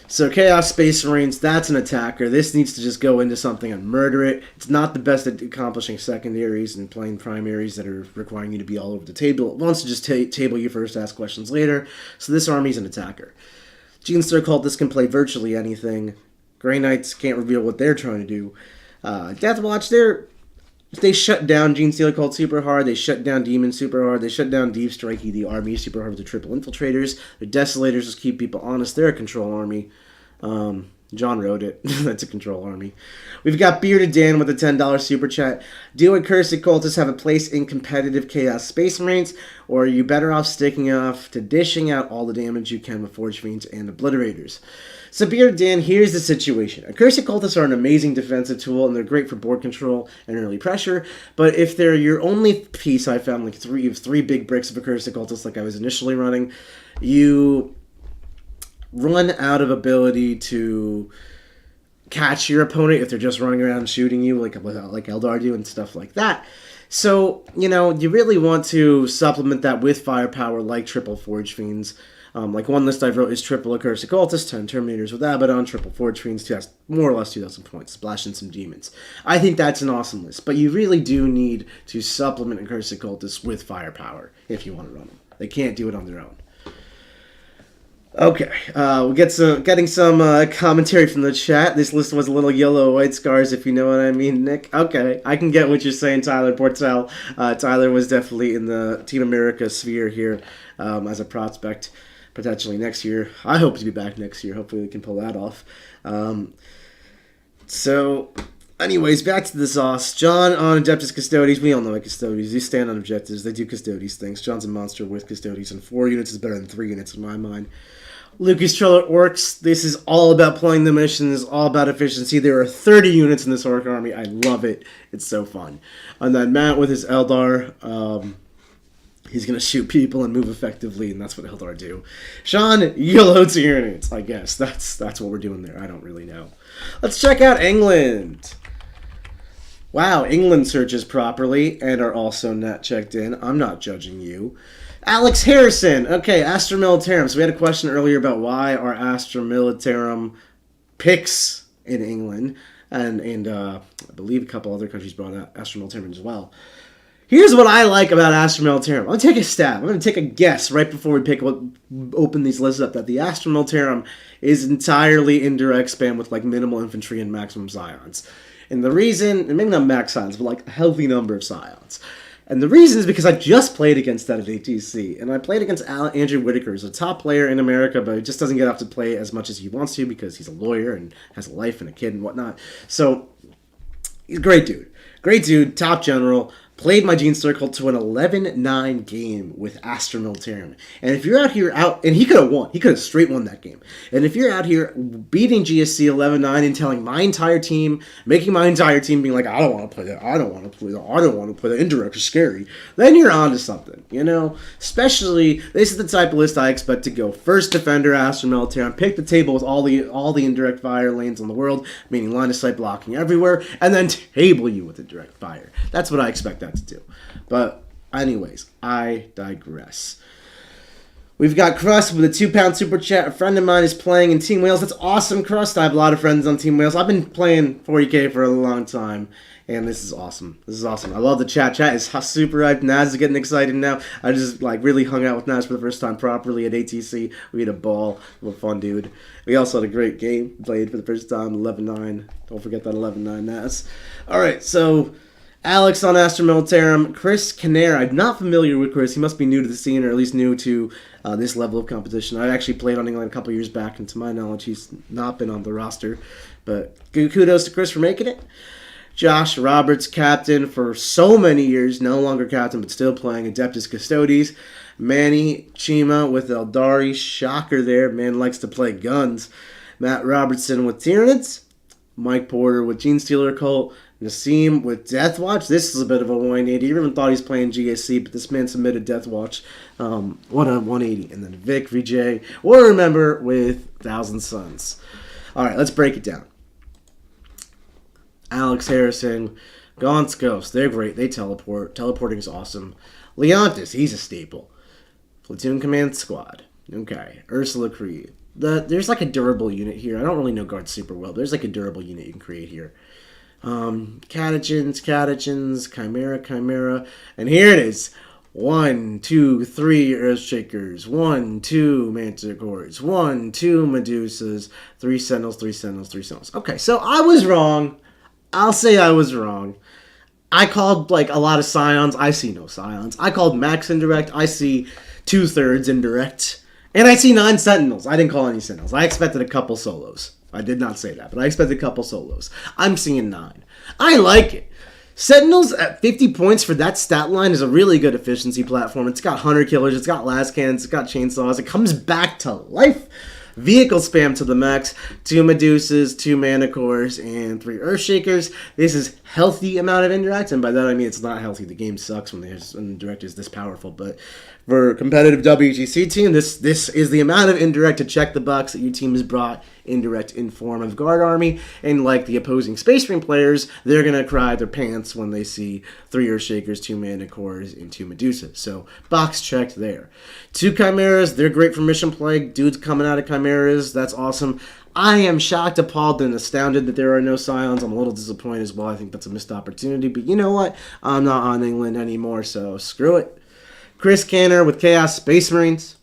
So Chaos Space Marines, that's an attacker. This needs to just go into something and murder it. It's not the best at accomplishing secondaries and playing primaries that are requiring you to be all over the table. It wants to just table you first, ask questions later. So this army's an attacker. Genestealer Cult, this can play virtually anything. Grey Knights can't reveal what they're trying to do. Deathwatch, they shut down Genestealer Cult super hard. They shut down Demon super hard. They shut down Deep Strikey, the army, super hard with the triple infiltrators. The Desolators just keep people honest. They're a control army. John wrote it. That's a control army. We've got Bearded Dan with a $10 super chat. Do Accursed Cultists have a place in competitive Chaos Space Marines, or are you better off sticking off to dishing out all the damage you can with Forge Fiends and Obliterators? So Bearded Dan, here's the situation. Accursed Cultists are an amazing defensive tool, and they're great for board control and early pressure, but if they're your only piece, I found like three big bricks of Accursed Cultists like I was initially running, you run out of ability to catch your opponent if they're just running around shooting you like Aeldari do and stuff like that. So, you really want to supplement that with firepower like triple Forge Fiends. Like one list I wrote is triple Accursed Cultists, 10 Terminators with Abaddon, triple Forge Fiends, more or less 2,000 points, splash in some demons. I think that's an awesome list, but you really do need to supplement Accursed Cultists with firepower if you want to run them. They can't do it on their own. Okay, we'll getting some commentary from the chat. This list was a little yellow white scars, if you know what I mean, Nick. Okay, I can get what you're saying, Tyler Portell. Tyler was definitely in the Team America sphere here as a prospect, potentially next year. I hope to be back next year. Hopefully we can pull that off. Anyways, back to the sauce. John on Adeptus Custodes. We all know what Custodes. They stand on objectives. They do Custodes things. John's a monster with Custodes, and 4 units is better than 3 units in my mind. Lucas Treller Orcs. This is all about playing the missions, all about efficiency. There are 30 units in this Orc army. I love it. It's so fun. And then Matt with his Eldar. He's going to shoot people and move effectively, and that's what Eldar do. Sean, you load to units, I guess. That's what we're doing there. I don't really know. Let's check out England. Wow, England searches properly and are also not checked in. I'm not judging you. Alex Harrison. Okay, Astra Militarum. So we had a question earlier about why are Astra Militarum picks in England. And I believe a couple other countries brought out Astra Militarum as well. Here's what I like about Astra Militarum. I'm going to take a stab. I'm going to take a guess right before we open these lists up that the Astra Militarum is entirely indirect spam with like minimal infantry and maximum scions. And the reason, and maybe not max scions, but like a healthy number of scions. And the reason is because I just played against that at ATC. And I played against Andrew Whitaker, who's a top player in America, but he just doesn't get off to play as much as he wants to because he's a lawyer and has a life and a kid and whatnot. So, he's a great dude. Great dude, top general. Played my Genestealer Cult to an 11-9 game with Astra Militarum. And if you're and he could have won. He could have straight won that game. And if you're out here beating GSC 11-9 and telling my entire team, making my entire team being like, I don't want to play that, I don't want to play that, I don't want to play that, indirect is scary, then you're onto something, Especially, this is the type of list I expect to go first defender, Astra Militarum, pick the table with all the indirect fire lanes in the world, meaning line of sight blocking everywhere, and then table you with indirect fire. That's what I expect that to do. But anyways, I digress. We've got Crust with a £2 super chat. A friend of mine is playing in Team Wales. That's awesome, Crust. I have a lot of friends on Team Wales. I've been playing 40k for a long time, and this is awesome. This is awesome. I love the chat. Chat is super hyped. Naz is getting excited now. I just really hung out with Naz for the first time properly at ATC. We had a ball. What a fun dude. We also had a great game. Played for the first time, 11-9. Don't forget that 11-9 Naz. All right, so Alex on Astra Militarum. Chris Canera. I'm not familiar with Chris. He must be new to the scene, or at least new to this level of competition. I actually played on England a couple years back, and to my knowledge, he's not been on the roster. But kudos to Chris for making it. Josh Roberts, captain for so many years, no longer captain, but still playing Adeptus Custodes. Manny Chima with Aeldari. Shocker there. Man likes to play guns. Matt Robertson with Tyranids. Mike Porter with Genestealer Cult. Nassim with Deathwatch. This is a bit of a 180. You even thought he's playing GSC, but this man submitted Deathwatch. What a 180. And then Vic, VJ, or remember with Thousand Suns. All right, let's break it down. Alex Harrison, Gaunt's Ghost. They're great. They teleport. Teleporting is awesome. Leontis, he's a staple. Platoon Command Squad. Okay. Ursula Creed. There's a durable unit here. I don't really know guards super well, but there's a durable unit you can create here. Catechins, Chimera, and here it is. 1, 2, 3 Earthshakers, 1, 2 Manticores, 1, 2 Medusas, 3 Sentinels, 3 Sentinels, 3 Sentinels. Okay, so I was wrong. I'll say I was wrong. I called a lot of Scions. I see no Scions. I called Max indirect. I see 2/3 indirect. And I see 9 Sentinels. I didn't call any Sentinels. I expected a couple solos. I did not say that, but I expected a couple solos. I'm seeing 9. I like it. Sentinels at 50 points for that stat line is a really good efficiency platform. It's got Hunter Killers, it's got Las Cannons, it's got Chainsaws. It comes back to life. Vehicle spam to the max. 2 Medusas, 2 Manticores, and 3 Earthshakers. This is healthy amount of indirect, and by that I mean it's not healthy. The game sucks when the indirect is this powerful, but for a competitive WGC team, this is the amount of indirect to check the box that your team has brought indirect in form of guard army, and like the opposing Space Marine players, they're gonna cry their pants when they see 3 Earthshakers, 2 Manticores, and 2 Medusas. So box checked there. 2 Chimeras, they're great for mission play. Dudes coming out of Chimeras, that's awesome. I am shocked, appalled, and astounded that there are no Scions. I'm a little disappointed as well. I think that's a missed opportunity, but you know what? I'm not on England anymore, so screw it. Chris Canner with Chaos Space Marines.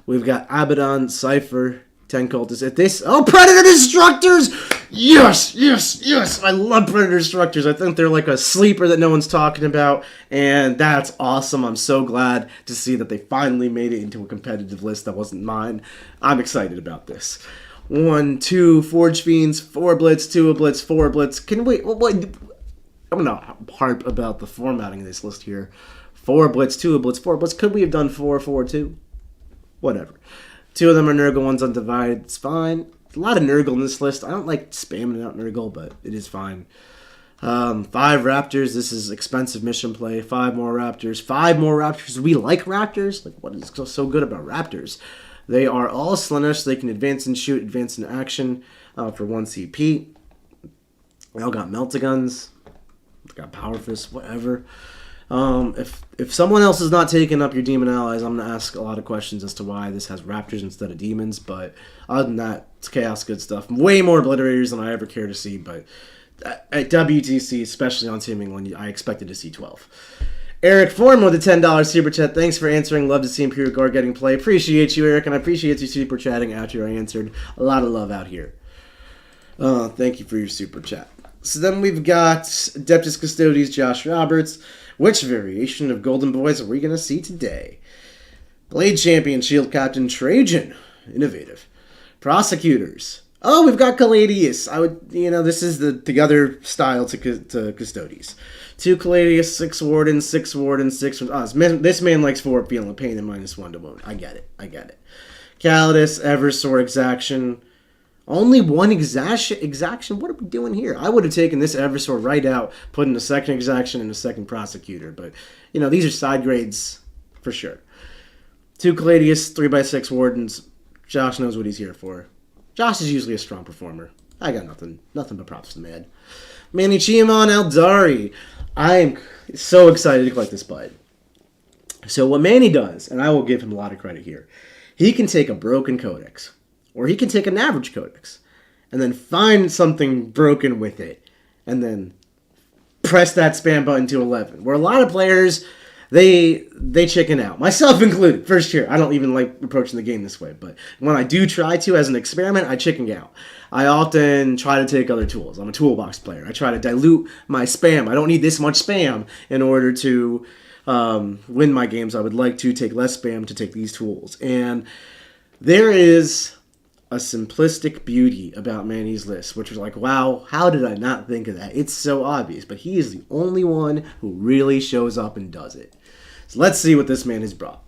We've got Abaddon, Cypher, 10 Cultists. At this, Predator Destructors! Yes! I love Predator Destructors. I think they're like a sleeper that no one's talking about, and that's awesome. I'm so glad to see that they finally made it into a competitive list that wasn't mine. I'm excited about this. 1, 2, Forge Fiends, 4 Blitz, 2 Blitz, 4 Blitz. What? I'm gonna harp about the formatting of this list here. 4 Blitz, 2 Blitz, 4 Blitz. Could we have done 4, 4, 2? Whatever. 2 of them are Nurgle, 1's Undivided. It's fine. A lot of Nurgle in this list. I don't like spamming out Nurgle, but it is fine. 5 Raptors. This is expensive mission play. 5 more Raptors. 5 more Raptors. We like Raptors. What is so good about Raptors? They are all Slaanesh, so they can advance and shoot, advance in action for 1 CP. They all got Meltaguns. They got Power Fists, whatever. If someone else is not taking up your demon allies, I'm going to ask a lot of questions as to why this has raptors instead of demons, but other than that, it's chaos good stuff. Way more obliterators than I ever care to see, but at WTC, especially on Team England, I expected to see 12. Eric Form with a $10 super chat. Thanks for answering. Love to see Imperial Guard getting play. Appreciate you, Eric, and I appreciate you super chatting after I answered. A lot of love out here. Thank you for your super chat. So then we've got Adeptus Custodes, Josh Roberts. Which variation of Golden Boys are we going to see today? Blade Champion, Shield Captain Trajan. Innovative. Prosecutors. Oh, we've got Caladius. This is the other style to Custodes. 2 Caladius, 6 Wardens, 6 Wardens, 6... this man likes 4 feeling of pain and -1 to wound. I get it. Calidus, Eversor, Exaction. Only 1 exaction? What are we doing here? I would have taken this Eversor right out, put in a 2nd exaction and a 2nd prosecutor. But, these are side grades for sure. 2 Caladius, 3x6 Wardens. Josh knows what he's here for. Josh is usually a strong performer. I got nothing but props to the man. Manny Chiamon Aeldari. I am so excited to collect this bud. So what Manny does, and I will give him a lot of credit here, he can take a broken codex, or he can take an average codex, and then find something broken with it, and then press that spam button to 11. Where a lot of players, they chicken out, myself included. First year, I don't even like approaching the game this way, but when I do try to as an experiment, I chicken out. I often try to take other tools. I'm a toolbox player. I try to dilute my spam. I don't need this much spam in order to win my games. I would like to take less spam to take these tools. And there is a simplistic beauty about Manny's list, which was like, wow, how did I not think of that? It's so obvious, but he is the only one who really shows up and does it. So let's see what this man has brought.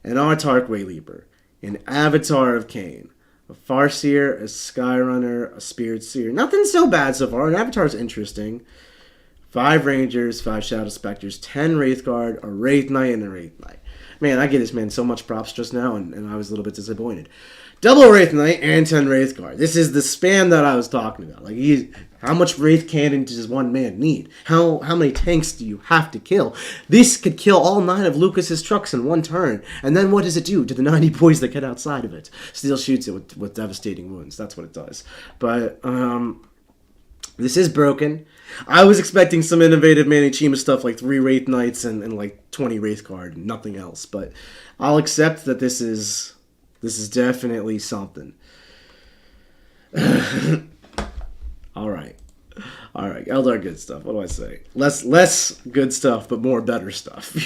An Autarch Wayleaper, an Avatar of Cain, a Farseer, a Skyrunner, a Spirit Seer. Nothing so bad so far. An Avatar is interesting. 5 Rangers, 5 Shadow Specters, 10 Wraithguard, a Wraith Knight, and a Wraith Knight. Man, I give this man so much props just now, and I was a little bit disappointed. Double Wraith Knight and 10 Wraithguard. This is the spam that I was talking about. Like, how much Wraith Cannon does one man need? How many tanks do you have to kill? This could kill all 9 of Lucas's trucks in one turn. And then what does it do to the 90 boys that get outside of it? Still shoots it with devastating wounds. That's what it does. But, this is broken. I was expecting some innovative Manny Chima stuff like 3 Wraith Knights and like 20 Wraithguard and nothing else. But I'll accept that this is definitely something. All right. Eldar good stuff. What do I say? Less good stuff, but more better stuff.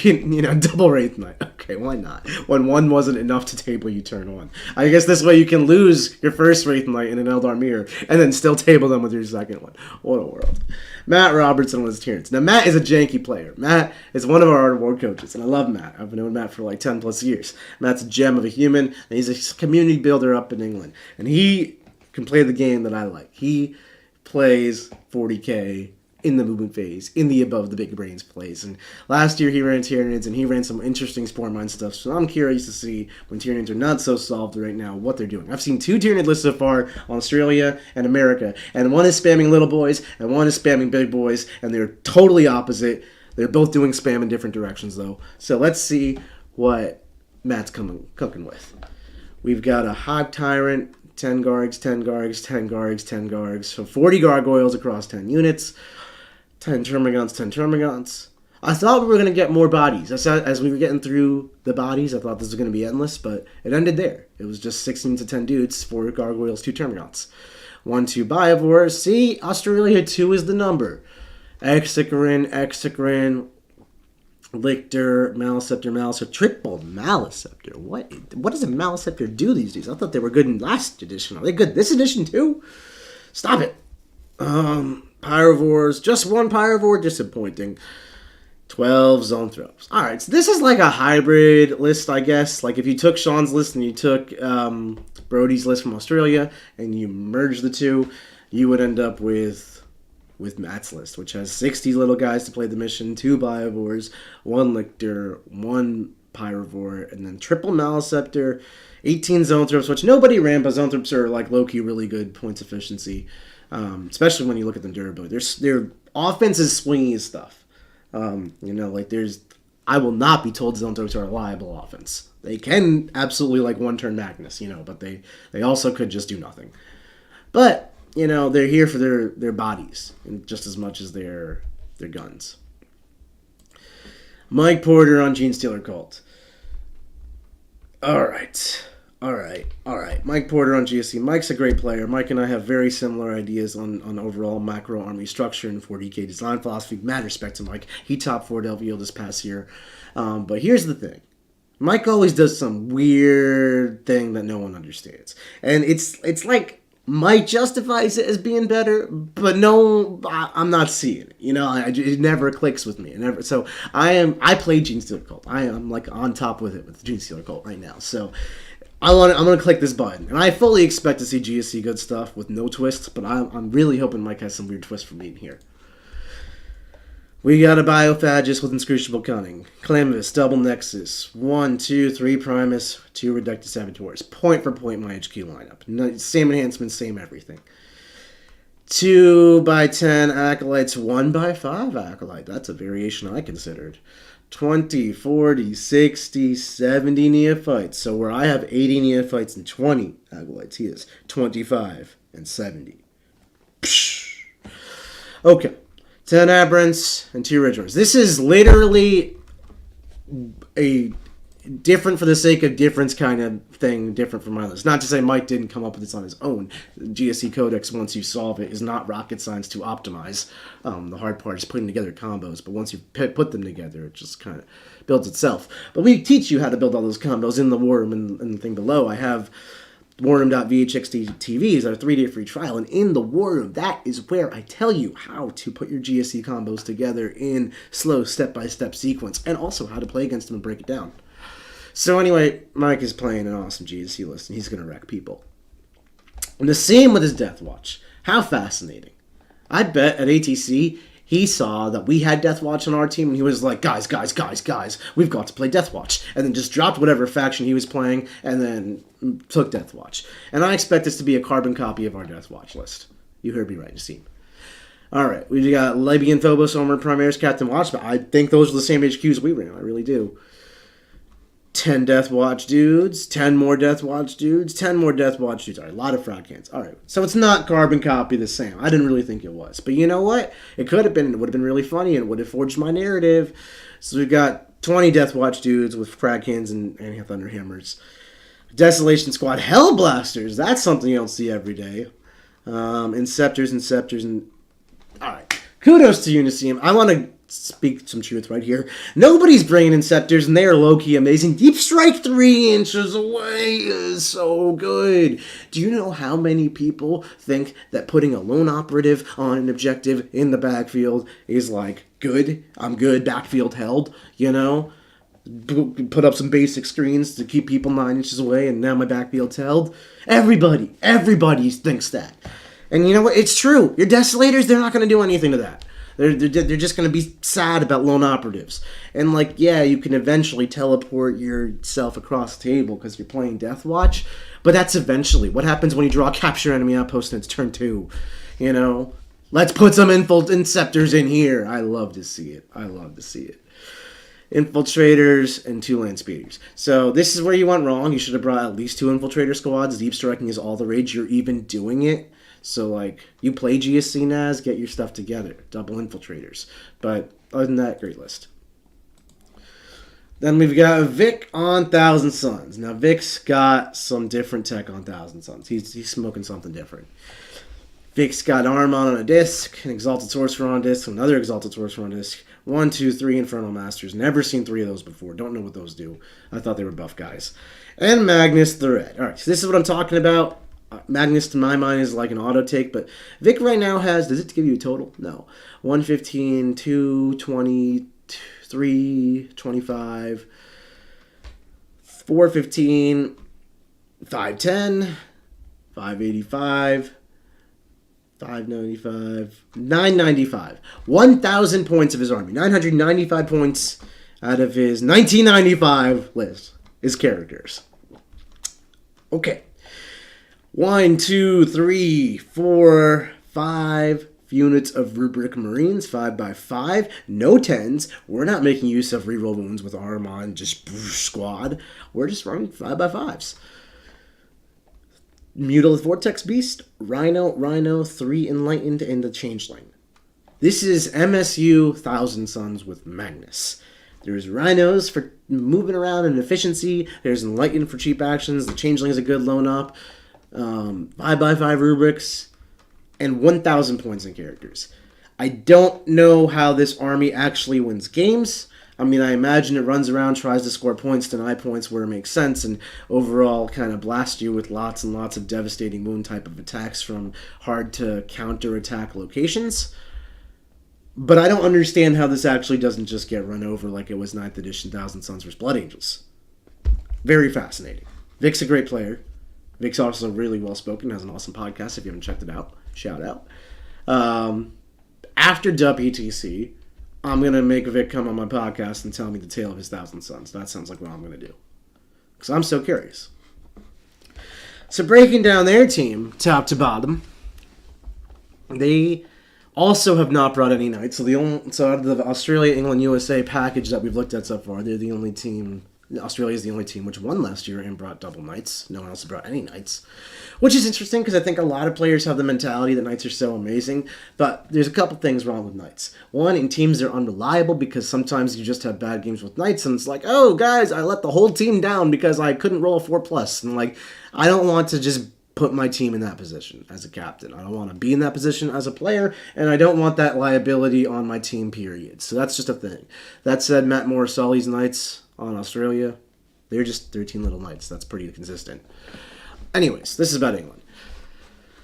Double Wraith Knight. Okay, why not? When one wasn't enough to table you turn 1. I guess this way you can lose your first Wraith Knight in an Eldar Mirror and then still table them with your second one. What a world. Matt Robertson was Tyrants. Now, Matt is a janky player. Matt is one of our Art of War coaches, and I love Matt. I've known Matt for like 10 plus years. Matt's a gem of a human, and he's a community builder up in England. And he can play the game that I like. He plays 40k in the movement phase, in the above the big brains plays. And last year he ran Tyranids, and he ran some interesting Spore Mine stuff. So I'm curious to see, when Tyranids are not so solved right now, what they're doing. I've seen 2 Tyranid lists so far on Australia and America, and one is spamming little boys, and one is spamming big boys, and they're totally opposite. They're both doing spam in different directions, though. So let's see what Matt's cooking with. We've got a Hive Tyrant, 10 Gargs, 10 Gargs, 10 Gargs, 10 Gargs. So 40 Gargoyles across 10 units. 10 Termagants, 10 Termagants. I thought we were going to get more bodies. As we were getting through the bodies, I thought this was going to be endless, but it ended there. It was just 16 to 10 dudes, 4 Gargoyles, 2 Termagants. 1, 2 Biovores. See, Australia 2 is the number. Exocarin, Lictor, Maliceptor, triple Maliceptor. What does a Maliceptor do these days? I thought they were good in last edition. Are they good this edition too? Stop it. Pyrovores, just 1 Pyrovore, disappointing. 12 Zoanthropes. Alright, so this is like a hybrid list, I guess. Like if you took Sean's list and you took Brody's list from Australia and you merged the two, you would end up with Matt's list, which has 60 little guys to play the mission, 2 Biovores, 1 Lictor, 1 Pyrovore, and then triple Maliceptor, 18 Zoanthropes, which nobody ran, but Zoanthropes are like low-key really good points efficiency, especially when you look at their durability. Their offense is swingy as stuff. I will not be told Zoanthropes are a reliable offense. They can absolutely like one-turn Magnus, but they also could just do nothing. But they're here for their bodies just as much as their guns. Mike Porter on Genestealer Cult. All right. Mike Porter on GSC. Mike's a great player. Mike and I have very similar ideas on overall macro army structure and 40k design philosophy. Mad respect to Mike. He topped 4 LVO this past year. But here's the thing. Mike always does some weird thing that no one understands. And it's like Mike justifies it as being better, but no, I'm not seeing it. It never clicks with me. So I play Genestealer Cult. I am like on top with it with the Genestealer Cult right now. So I'm gonna click this button, and I fully expect to see GSC good stuff with no twists. But I'm really hoping Mike has some weird twists for me in here. We got a Biophagus with Inscrutable Cunning. Clamavus, Double Nexus. 1, 2, 3 Primus, 2 Reductus Saboteurs. Point for point my HQ lineup. Same enhancements, same everything. 2 by 10 Acolytes, 1 by 5 Acolyte. That's a variation I considered. 20, 40, 60, 70 neophytes. So where I have 80 neophytes and 20 acolytes, he has 25 and 70. Psh. Okay. 10 aberrants and 2 rituals. This is literally a different for the sake of difference kind of thing, different from my list. Not to say Mike didn't come up with this on his own. GSC Codex, once you solve it, is not rocket science to optimize. The hard part is putting together combos, but once you put them together, it just kind of builds itself. But we teach you how to build all those combos in the War Room and the thing below. I have warroom.vhxtv is our 3-day free trial, and in the War Room, that is where I tell you how to put your GSC combos together in slow step-by-step sequence, and also how to play against them and break it down. So anyway, Mike is playing an awesome GSC list, and he's going to wreck people. And the same with his Death Watch. How fascinating. I bet at ATC, he saw that we had Death Watch on our team, and he was like, guys, we've got to play Death Watch. And then just dropped whatever faction he was playing, and then took Death Watch. And I expect this to be a carbon copy of our Death Watch list. You heard me right, Nassim. Alright, we've got Lebian, Phobos, Omer, Primaris, Captain Watch, but I think those are the same HQs we ran. I really do. 10 Death Watch dudes, 10 more Death Watch dudes, 10 more Death Watch dudes. All right, a lot of frag cans. All right, so it's not carbon copy the same. I didn't really think it was. But you know what? It could have been, and it would have been really funny, and it would have forged my narrative. So we've got 20 Death Watch dudes with frag cans and Thunderhammers. Desolation Squad Hellblasters. That's something you don't see every day. Inceptors, and... All right, kudos to Uniseum. I want to speak some truth right here. Nobody's bringing in Scepters, and they are low-key amazing. Deep Strike 3 inches away is so good. Do you know how many people think that putting a lone operative on an objective in the backfield is like, good, I'm good, backfield held, you know? Put up some basic screens to keep people 9 inches away, and now my backfield's held. Everybody thinks that. And you know what? It's true. Your Desolators, they're not going to do anything to that. They're just going to be sad about lone operatives. And, like, yeah, you can eventually teleport yourself across the table because you're playing Death Watch, but that's eventually. What happens when you draw a capture enemy outpost and it's turn 2? You know? Let's put some Inceptors in here. I love to see it. Infiltrators and 2 land speeders. So this is where you went wrong. You should have brought at least 2 infiltrator squads. Deep striking is all the rage. You're even doing it. So, like, you play GSC NAS, get your stuff together. Double infiltrators. But, other than that, great list. Then we've got Vic on Thousand Suns. Now, Vic's got some different tech on Thousand Suns. He's smoking something different. Vic's got Armon on a disc, an Exalted Sorcerer on a disc, another Exalted Sorcerer on a disc, 1, 2, 3 Infernal Masters. Never seen 3 of those before. Don't know what those do. I thought they were buff guys. And Magnus the Red. Alright, so this is what I'm talking about. Magnus, to my mind, is like an auto take, but Vic right now has, does it give you a total? No. 115, 220, 3, 25, 415, 510, 585, 595, 995. 1,000 points of his army. 995 points out of his 1995 list. His characters. Okay. 1, 2, 3, 4, 5 units of Rubric Marines, 5x5. No 10s. We're not making use of reroll wounds with Armon, just squad. We're just running 5x5s. Mutilith Vortex Beast, Rhino, 3 Enlightened, and the Changeling. This is MSU Thousand Suns with Magnus. There's Rhinos for moving around and efficiency. There's Enlightened for cheap actions. The Changeling is a good loan up. 5x5 rubrics, and 1,000 points in characters. I don't know how this army actually wins games. I mean, I imagine it runs around, tries to score points, deny points where it makes sense, and overall kind of blast you with lots and lots of devastating wound type of attacks from hard to counter-attack locations. But I don't understand how this actually doesn't just get run over like it was 9th edition Thousand Suns vs. Blood Angels. Very fascinating. Vic's a great player. Vic's also really well-spoken, has an awesome podcast. If you haven't checked it out, shout out. After WTC, I'm going to make Vic come on my podcast and tell me the tale of his Thousand Suns. That sounds like what I'm going to do. Because I'm so curious. So breaking down their team, top to bottom, they Also have not brought any knights. So out of the Australia, England, USA package that we've looked at so far, they're the only team. Australia is the only team which won last year and brought double knights. No one else brought any knights, which is interesting because I think a lot of players have the mentality that knights are so amazing. But there's a couple things wrong with knights. One, in teams they're unreliable because sometimes you just have bad games with knights and it's like, oh guys, I let the whole team down because I couldn't roll a 4+. And like, I don't want to just put my team in that position as a captain. I don't want to be in that position as a player, and I don't want that liability on my team, period. So that's just a thing. That said, Matt Morrisali's Knights on Australia, they're just 13 little knights. That's pretty consistent. Anyways, this is about England.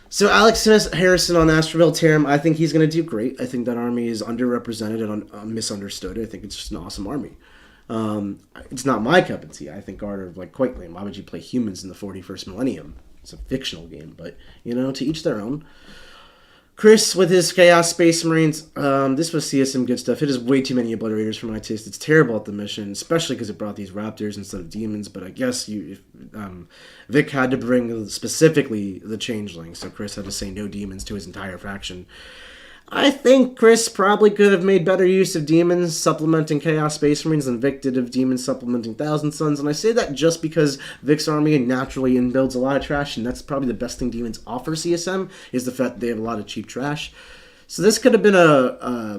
So Alex Harrison on Astroville Tarim, I think he's going to do great. I think that army is underrepresented and misunderstood. I think it's just an awesome army. It's not my cup of tea. I think Art are quite lame. Why would you play humans in the 41st millennium? It's a fictional game, but, to each their own. Chris with his Chaos Space Marines, this was CSM good stuff. It is way too many obliterators for my taste. It's terrible at the mission, especially because it brought these raptors instead of demons, but I guess Vic had to bring specifically the changelings, so Chris had to say no demons to his entire faction. I think Chris probably could have made better use of demons supplementing Chaos Space Marines than Vic did of demons supplementing Thousand Suns, and I say that just because Vic's army naturally inbuilds a lot of trash, and that's probably the best thing demons offer CSM, is the fact that they have a lot of cheap trash. So this could have been a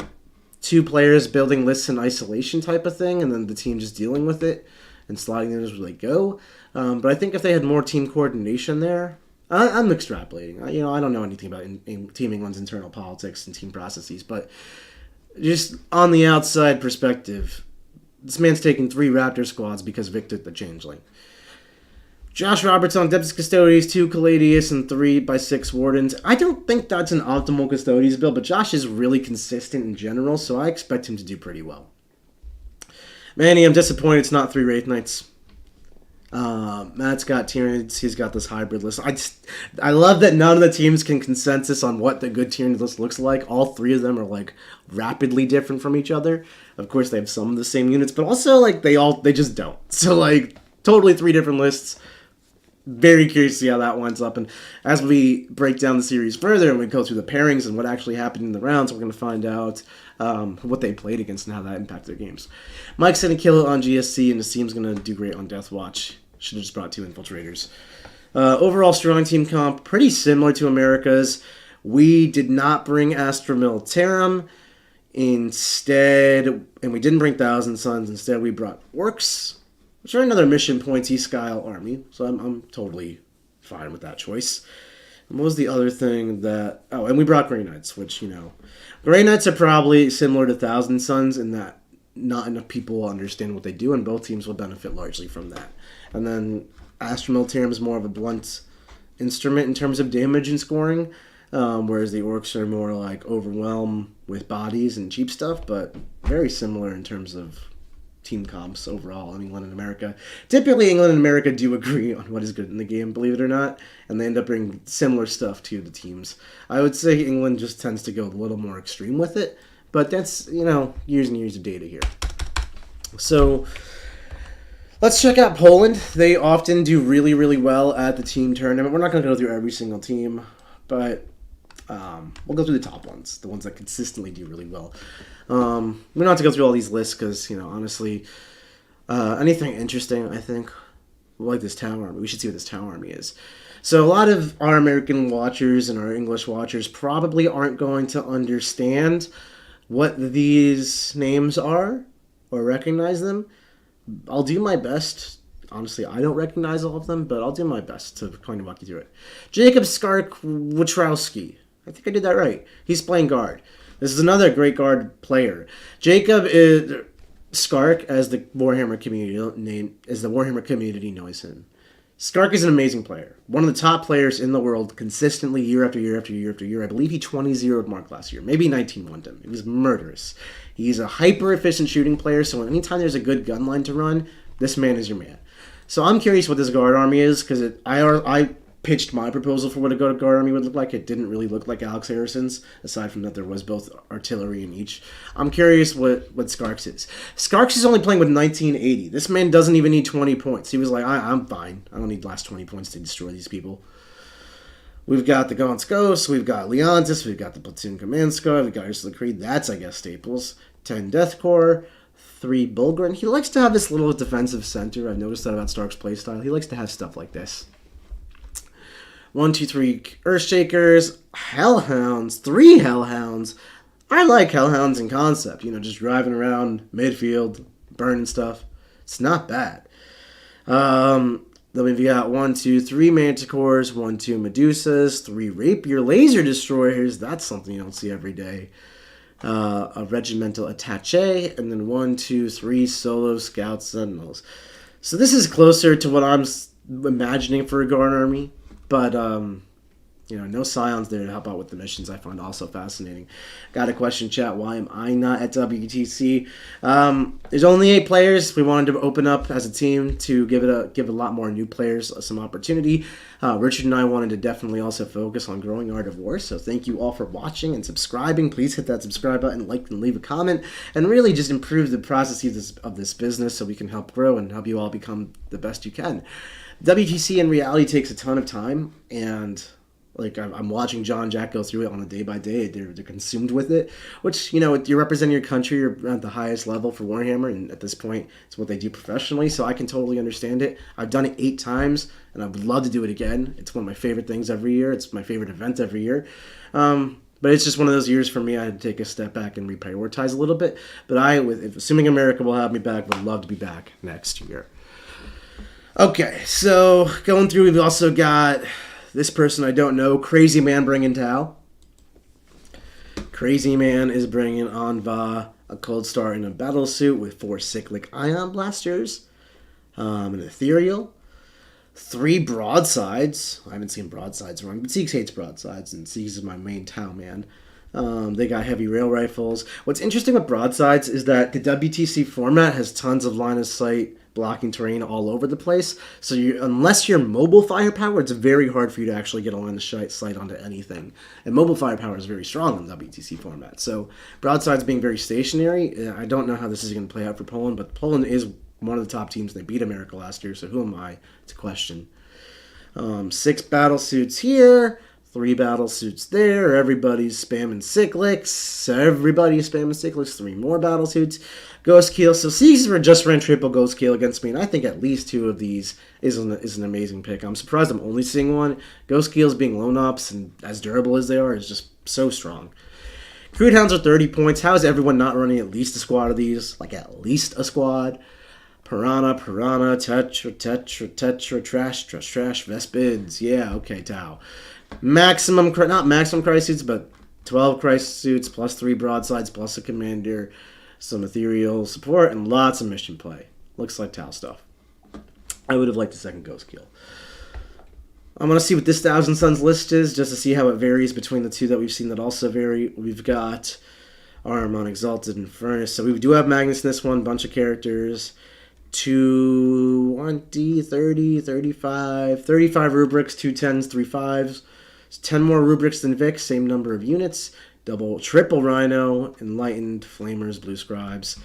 two players building lists in isolation type of thing, and then the team just dealing with it and sliding them as they go. But I think if they had more team coordination there, I'm extrapolating. I don't know anything about Team England's internal politics and team processes, but just on the outside perspective, this man's taking 3 Raptor squads because Vic took the changeling. Josh Roberts on Adeptus Custodes, 2 Caladius, and 3x6 Wardens. I don't think that's an optimal Custodes build, but Josh is really consistent in general, so I expect him to do pretty well. Manny, I'm disappointed it's not 3 Wraith Knights. Matt's got Tyranids. He's got this hybrid list. I love that none of the teams can consensus on what the good Tyranid list looks like. All 3 of them are rapidly different from each other. Of course, they have some of the same units, but also they just don't. So totally 3 different lists. Very curious to see how that winds up. And as we break down the series further and we go through the pairings and what actually happened in the rounds, we're going to find out what they played against and how that impacted their games. Mike's going to kill it on GSC, and the team's going to do great on Death Watch. Should have just brought 2 Infiltrators. Overall strong team comp, pretty similar to America's. We did not bring Astra Militarum. Instead, and we didn't bring Thousand Suns. Instead, we brought Orcs, which are another mission pointy style army. So I'm totally fine with that choice. And what was the other thing that... Oh, and we brought Grey Knights, which, Grey Knights are probably similar to Thousand Suns in that not enough people will understand what they do, and both teams will benefit largely from that. And then Astra Militarum is more of a blunt instrument in terms of damage and scoring, whereas the Orcs are more overwhelm with bodies and cheap stuff, but very similar in terms of team comps overall in England and America. Typically, England and America do agree on what is good in the game, believe it or not, and they end up bringing similar stuff to the teams. I would say England just tends to go a little more extreme with it, but that's, years and years of data here. So let's check out Poland. They often do really, really well at the team tournament. We're not going to go through every single team, but we'll go through the top ones, the ones that consistently do really well. We don't have to go through all these lists because, honestly, anything interesting, I think, like this town army. We should see what this town army is. So a lot of our American watchers and our English watchers probably aren't going to understand what these names are or recognize them. I'll do my best. Honestly, I don't recognize all of them, but I'll do my best to kind of walk you through it. Jacob Skark-Wachowski. I think I did that right. He's playing guard. This is another great guard player. Jacob is Skark, as the Warhammer community knows him. Skark is an amazing player. One of the top players in the world consistently year after year after year after year. I believe he 20-0'd Mark last year. Maybe 19-1'd him. It was murderous. He's a hyper-efficient shooting player, so anytime there's a good gun line to run, this man is your man. So I'm curious what this guard army is, because I pitched my proposal for what a guard army would look like. It didn't really look like Alex Harrison's, aside from that there was both artillery in each. I'm curious what Skarks is. Skarks is only playing with 1980. This man doesn't even need 20 points. He was like, I'm fine. I don't need the last 20 points to destroy these people. We've got the Gaunt's Ghost, we've got Leontis, we've got the Platoon Command Squad, we've got Ursula Creed, that's, I guess, staples. 10 Death Corps, 3 Bulgren. He likes to have this little defensive center. I've noticed that about Stark's playstyle. He likes to have stuff like this. 1, 2, 3 Earthshakers, Hellhounds, 3 Hellhounds. I like Hellhounds in concept, you know, just driving around midfield, burning stuff. It's not bad. Then we've got 1, 2, 3 Manticores, 1, 2 Medusas, 3 Rapier Laser Destroyers. That's something you don't see every day. A Regimental Attaché, and then 1, 2, 3 Solo Scout Sentinels. So this is closer to what I'm imagining for a Guard army, but you know, no Scions there to help out with the missions. I find also fascinating. Got a question, chat. Why am I not at WTC? There's only 8 players. We wanted to open up as a team to give a lot more new players some opportunity. Richard and I wanted to definitely also focus on growing Art of War. So thank you all for watching and subscribing. Please hit that subscribe button, like, and leave a comment, and really just improve the processes of this business so we can help grow and help you all become the best you can. WTC in reality takes a ton of time, and like, I'm watching John and Jack go through it on a day-by-day. They're consumed with it, which, you know, you're representing your country. You're at the highest level for Warhammer, and at this point, it's what they do professionally, so I can totally understand it. I've done it 8 times, and I would love to do it again. It's one of my favorite things every year. It's my favorite event every year. But it's just one of those years for me. I had to take a step back and reprioritize a little bit. But assuming America will have me back, would love to be back next year. Okay, so going through, we've also got this person I don't know, Crazy Man bringing Tau. Crazy Man is bringing Anva, a Cold Star in a battle suit with 4 Cyclic Ion Blasters, an Ethereal, 3 Broadsides. I haven't seen Broadsides run, but Siegs hates Broadsides, and Siegs is my main Tau man. They got heavy rail rifles. What's interesting with Broadsides is that the WTC format has tons of line of sight blocking terrain all over the place. So unless you're mobile firepower, it's very hard for you to actually get a line of sight onto anything. And mobile firepower is very strong in the WTC format. So Broadsides being very stationary, I don't know how this is going to play out for Poland, but Poland is one of the top teams. They beat America last year, so who am I to question? 6 battle suits here. 3 battle suits there. Everybody's spamming cyclics. 3 more battle suits. Ghost Keel. So Caesar just ran triple Ghost Keel against me, and I think at least 2 of these is an amazing pick. I'm surprised I'm only seeing 1. Ghost Keels being lone ops and as durable as they are is just so strong. Crude Hounds are 30 points. How is everyone not running at least a squad of these? Like at least a squad. Piranha, Tetra, Trash, Vespids. Yeah, okay, Tau. Not maximum Christ suits, but 12 Christ suits, plus 3 broadsides, plus a commander, some ethereal support, and lots of mission play. Looks like Tau stuff. I would have liked a second Ghost Kill. I'm going to see what this Thousand Suns list is, just to see how it varies between the 2 that we've seen that also vary. We've got Arm on Exalted and Furnace. So we do have Magnus in this one, bunch of characters. 20, 30, 35 rubrics, 2 10s, 3 5s. 10 more rubrics than Vic, same number of units. Triple Rhino, Enlightened, Flamers, Blue Scribes.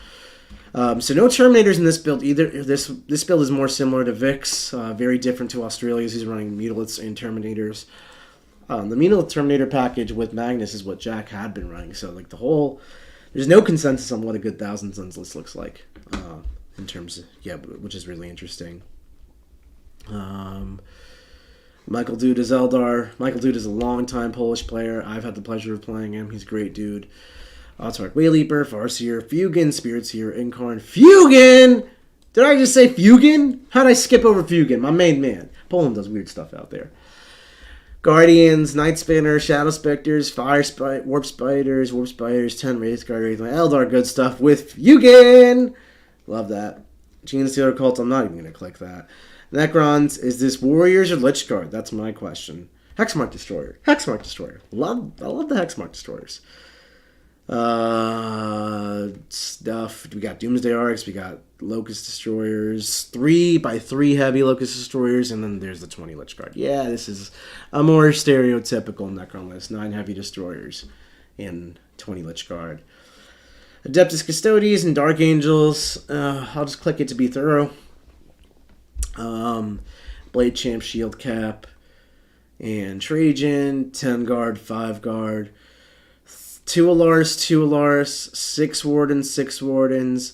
So no Terminators in this build either. This build is more similar to Vic's, very different to Australia's. He's running Mutilates and Terminators. The Mutilate Terminator package with Magnus is what Jack had been running. So like there's no consensus on what a good Thousand Suns list looks like. In terms of, which is really interesting. Michael Dude is Eldar. Michael Dude is a long-time Polish player. I've had the pleasure of playing him. He's a great dude. Autarch Wayleaper, Farseer, Fugan, Spiritseer, Incarn. Fugan! Did I just say Fugan? How'd I skip over Fugan? My main man. Poland does weird stuff out there. Guardians, Night Spinner, Shadow Specters, Warp Spiders, 10 Wraith Guard, Eldar, good stuff with Fugan! Love that. Genestealer Cult, I'm not even going to click that. Necrons, is this Warriors or Lich Guard? That's my question. Hexmark Destroyer. I love the Hexmark Destroyers. Stuff. We got Doomsday Arcs. We got Locust Destroyers. 3x3 heavy Locust Destroyers. And then there's the 20 Lich Guard. Yeah, this is a more stereotypical Necron list. 9 heavy Destroyers and 20 Lich Guard. Adeptus Custodes and Dark Angels. I'll just click it to be thorough. Blade Champ, Shield Cap. and Trajan, 10 guard, 5 guard, 2 Alaris, 2 Alaris, 6 Wardens, 6 Wardens,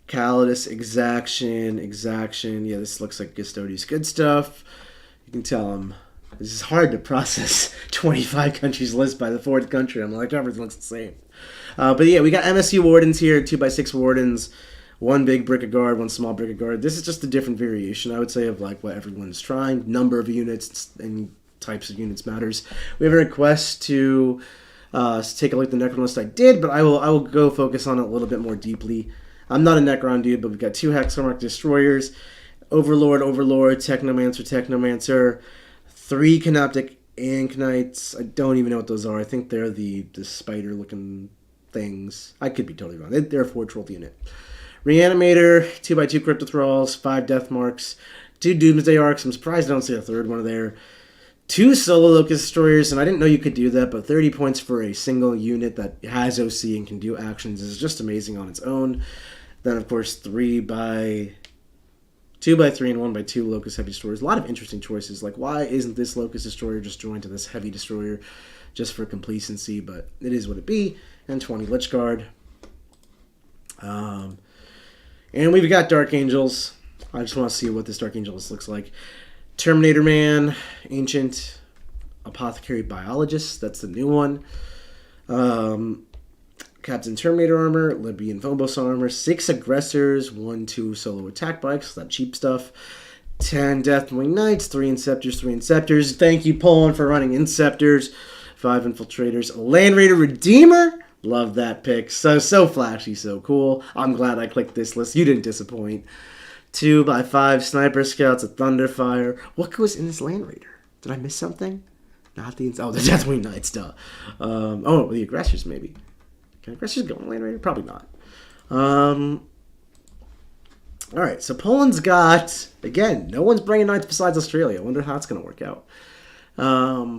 Calidus, Exaction. Yeah, this looks like Custodes. Good stuff. You can tell this is hard to process. 25 countries list by the 4th country. I'm like, everything looks the same. But yeah, we got MSU Wardens here, 2x6 Wardens, 1 big brick of guard, 1 small brick of guard. This is just a different variation, I would say, of like what everyone's trying. Number of units and types of units matters. We have a request to take a look at the Necron list. I did, but I will go focus on it a little bit more deeply. I'm not a Necron dude, but we've got 2 Hexamark Destroyers, Overlord, Technomancer, 3 Canoptic Anknights. I don't even know what those are. I think they're the spider-looking things. I could be totally wrong. They're a 4 troll unit. Reanimator, 2x2 Crypto Thralls, 5 Death Marks, 2 Doomsday Arcs. I'm surprised I don't see a 3rd one there. 2 Solo Locust Destroyers, and I didn't know you could do that, but 30 points for a single unit that has OC and can do actions is just amazing on its own. Then, of course, 2x3 and 1x2 Locust Heavy Destroyers. A lot of interesting choices. Like, why isn't this Locust Destroyer just joined to this Heavy Destroyer just for complacency? But it is what it be. And 20 Lich Guard. And we've got Dark Angels. I just want to see what this Dark Angels looks like. Terminator Man, Ancient Apothecary Biologist. That's the new one. Captain Terminator armor, Libyan Phobos armor, 6 aggressors, 1-2 solo attack bikes, that cheap stuff. 10 Deathwing Knights, 3 Inceptors. Thank you, Poland, for running Inceptors. 5 Infiltrators. Land Raider Redeemer. Love that pick. So flashy, so cool. I'm glad I clicked this list. You didn't disappoint. 2x5 Sniper Scouts, a Thunderfire. What goes in this Land Raider? Did I miss something? Not the Deathwing Knights, duh. The aggressors, maybe. Can aggressors go in Land Raider? Probably not. Alright, so Poland's got, again, no one's bringing Knights besides Australia. I wonder how it's going to work out.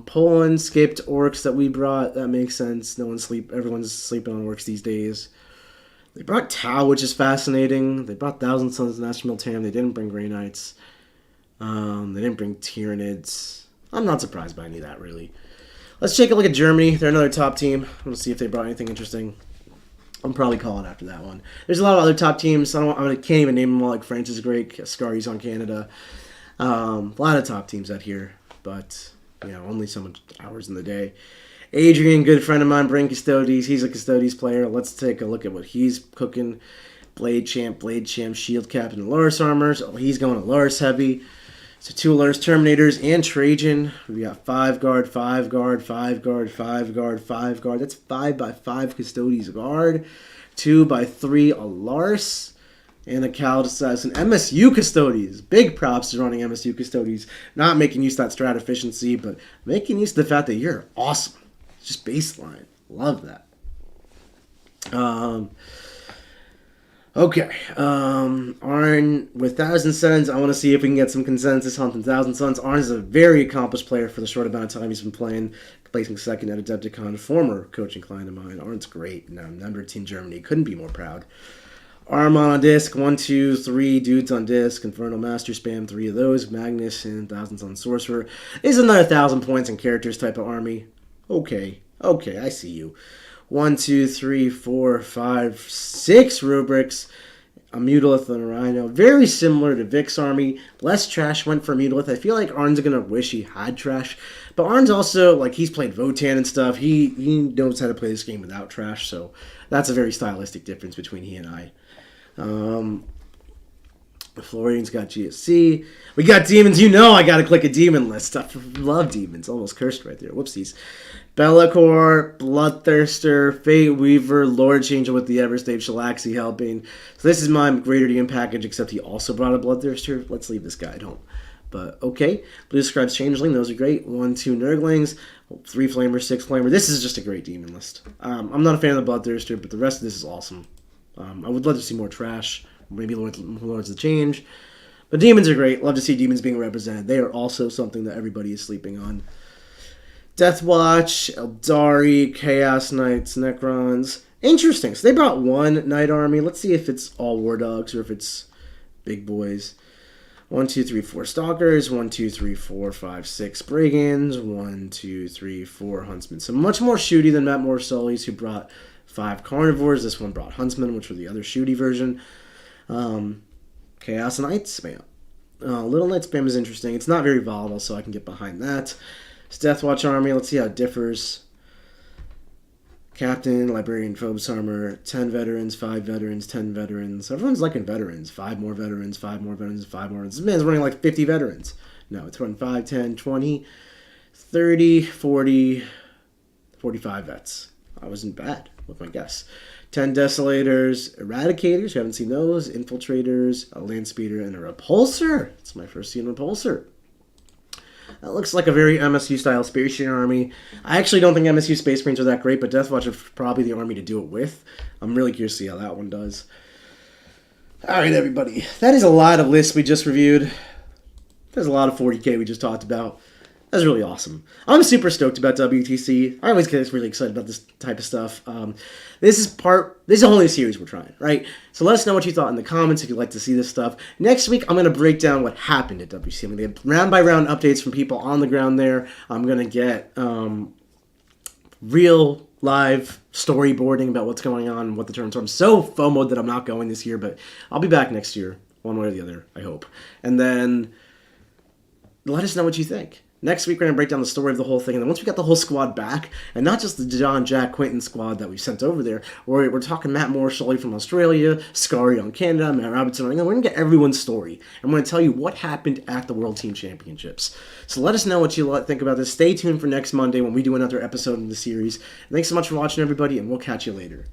Poland skipped Orcs that we brought. That makes sense. Everyone's sleeping on Orcs these days. They brought Tau, which is fascinating. They brought Thousand Sons and Astral Tam. They didn't bring Grey Knights. They didn't bring Tyranids. I'm not surprised by any of that, really. Let's take a look at Germany. They're another top team. Let's see if they brought anything interesting. I'm probably calling after that one. There's a lot of other top teams. I can't even name them all. Like France is great. Scari's on Canada. A lot of top teams out here, but only so much hours in the day. Adrian, good friend of mine, bring Custodes. He's a Custodes player. Let's take a look at what he's cooking. Blade Champ, Shield Captain, Alaris Armors. Oh, he's going Alaris Heavy. So 2 Alaris Terminators and Trajan. We got 5 guard, 5 guard, 5 guard, 5 guard, 5 guard. That's 5x5 Custodes guard. 2x3 Alaris. And a Calidus Assassin. MSU Custodes. Big props to running MSU Custodes. Not making use of that strat efficiency, but making use of the fact that you're awesome. Just baseline. Love that. Okay. Arn with 1,000 Suns. I want to see if we can get some consensus on 1,000 Suns. Arn is a very accomplished player for the short amount of time he's been playing, placing second at Adepticon. Former coaching client of mine. Arn's great. Number 10 Germany. Couldn't be more proud. Arm on disc. 1, 2, 3 dudes on disc. Infernal Master spam 3 of those. Magnus and 1,000 Suns Sorcerer. This is another 1,000 points and characters type of army. Okay, I see you. 1, 2, 3, 4, 5, 6 rubrics. A Mutalith and a Rhino. Very similar to Vic's army. Less trash went for Mutalith. I feel like Arn's going to wish he had trash. But Arn's also, he's played Votan and stuff. He knows how to play this game without trash. So that's a very stylistic difference between he and I. Florian's got GSC. We got demons. I got to click a demon list. I love demons. Almost cursed right there. Whoopsies. Be'lakor, Bloodthirster, Fate Weaver, Lord Changer with the Everstave, Shalaxi helping. So this is my Greater DM package, except he also brought a Bloodthirster. Let's leave this guy at home. But okay. Blue Scribes Changeling. Those are great. 1, 2 Nurglings. 3 Flamer, 6 Flamer. This is just a great demon list. I'm not a fan of the Bloodthirster, but the rest of this is awesome. I would love to see more trash. Maybe Lords of the Change. But demons are great. Love to see demons being represented. They are also something that everybody is sleeping on. Deathwatch, Aeldari, Chaos Knights, Necrons. Interesting. So they brought 1 Knight Army. Let's see if it's all War Dogs or if it's big boys. 1, 2, 3, 4 Stalkers. 1, 2, 3, 4, 5, 6 Brigands. 1, 2, 3, 4 Huntsmen. So much more shooty than Matt Morsolli's, who brought 5 Carnivores. This one brought Huntsmen, which were the other shooty version. Chaos Knight spam. Little Knight spam is interesting. It's not very volatile, so I can get behind that. Death Watch Army. Let's see how it differs. Captain, Librarian, Phobos Armor, 10 veterans, 5 veterans, 10 veterans. Everyone's liking veterans. 5 more veterans, 5 more veterans, 5 more veterans. This man's running like 50 veterans. No, it's running 5, 10, 20, 30, 40, 45 vets. I wasn't bad with my guess. 10 Desolators, Eradicators, you haven't seen those, Infiltrators, a Land Speeder, and a Repulsor. It's my first seeing Repulsor. That looks like a very MSU-style Space Marine army. I actually don't think MSU Space Marines are that great, but Death Watch is probably the army to do it with. I'm really curious to see how that one does. Alright, everybody. That is a lot of lists we just reviewed. There's a lot of 40k we just talked about. That's really awesome. I'm super stoked about WTC. I always get really excited about this type of stuff. This is a whole new series we're trying, right? So let us know what you thought in the comments if you'd like to see this stuff. Next week, I'm going to break down what happened at WTC. I'm going to get round-by-round updates from people on the ground there. I'm going to get real live storyboarding about what's going on and what the tournaments are. I'm so FOMO'd that I'm not going this year, but I'll be back next year, one way or the other, I hope. And then let us know what you think. Next week, we're going to break down the story of the whole thing. And then once we got the whole squad back, and not just the John, Jack, Quentin squad that we sent over there, we're talking Matt Morsolli from Australia, Scary on Canada, Matt Robinson on England. We're going to get everyone's story. I'm going to tell you what happened at the World Team Championships. So let us know what you think about this. Stay tuned for next Monday when we do another episode of the series. Thanks so much for watching, everybody, and we'll catch you later.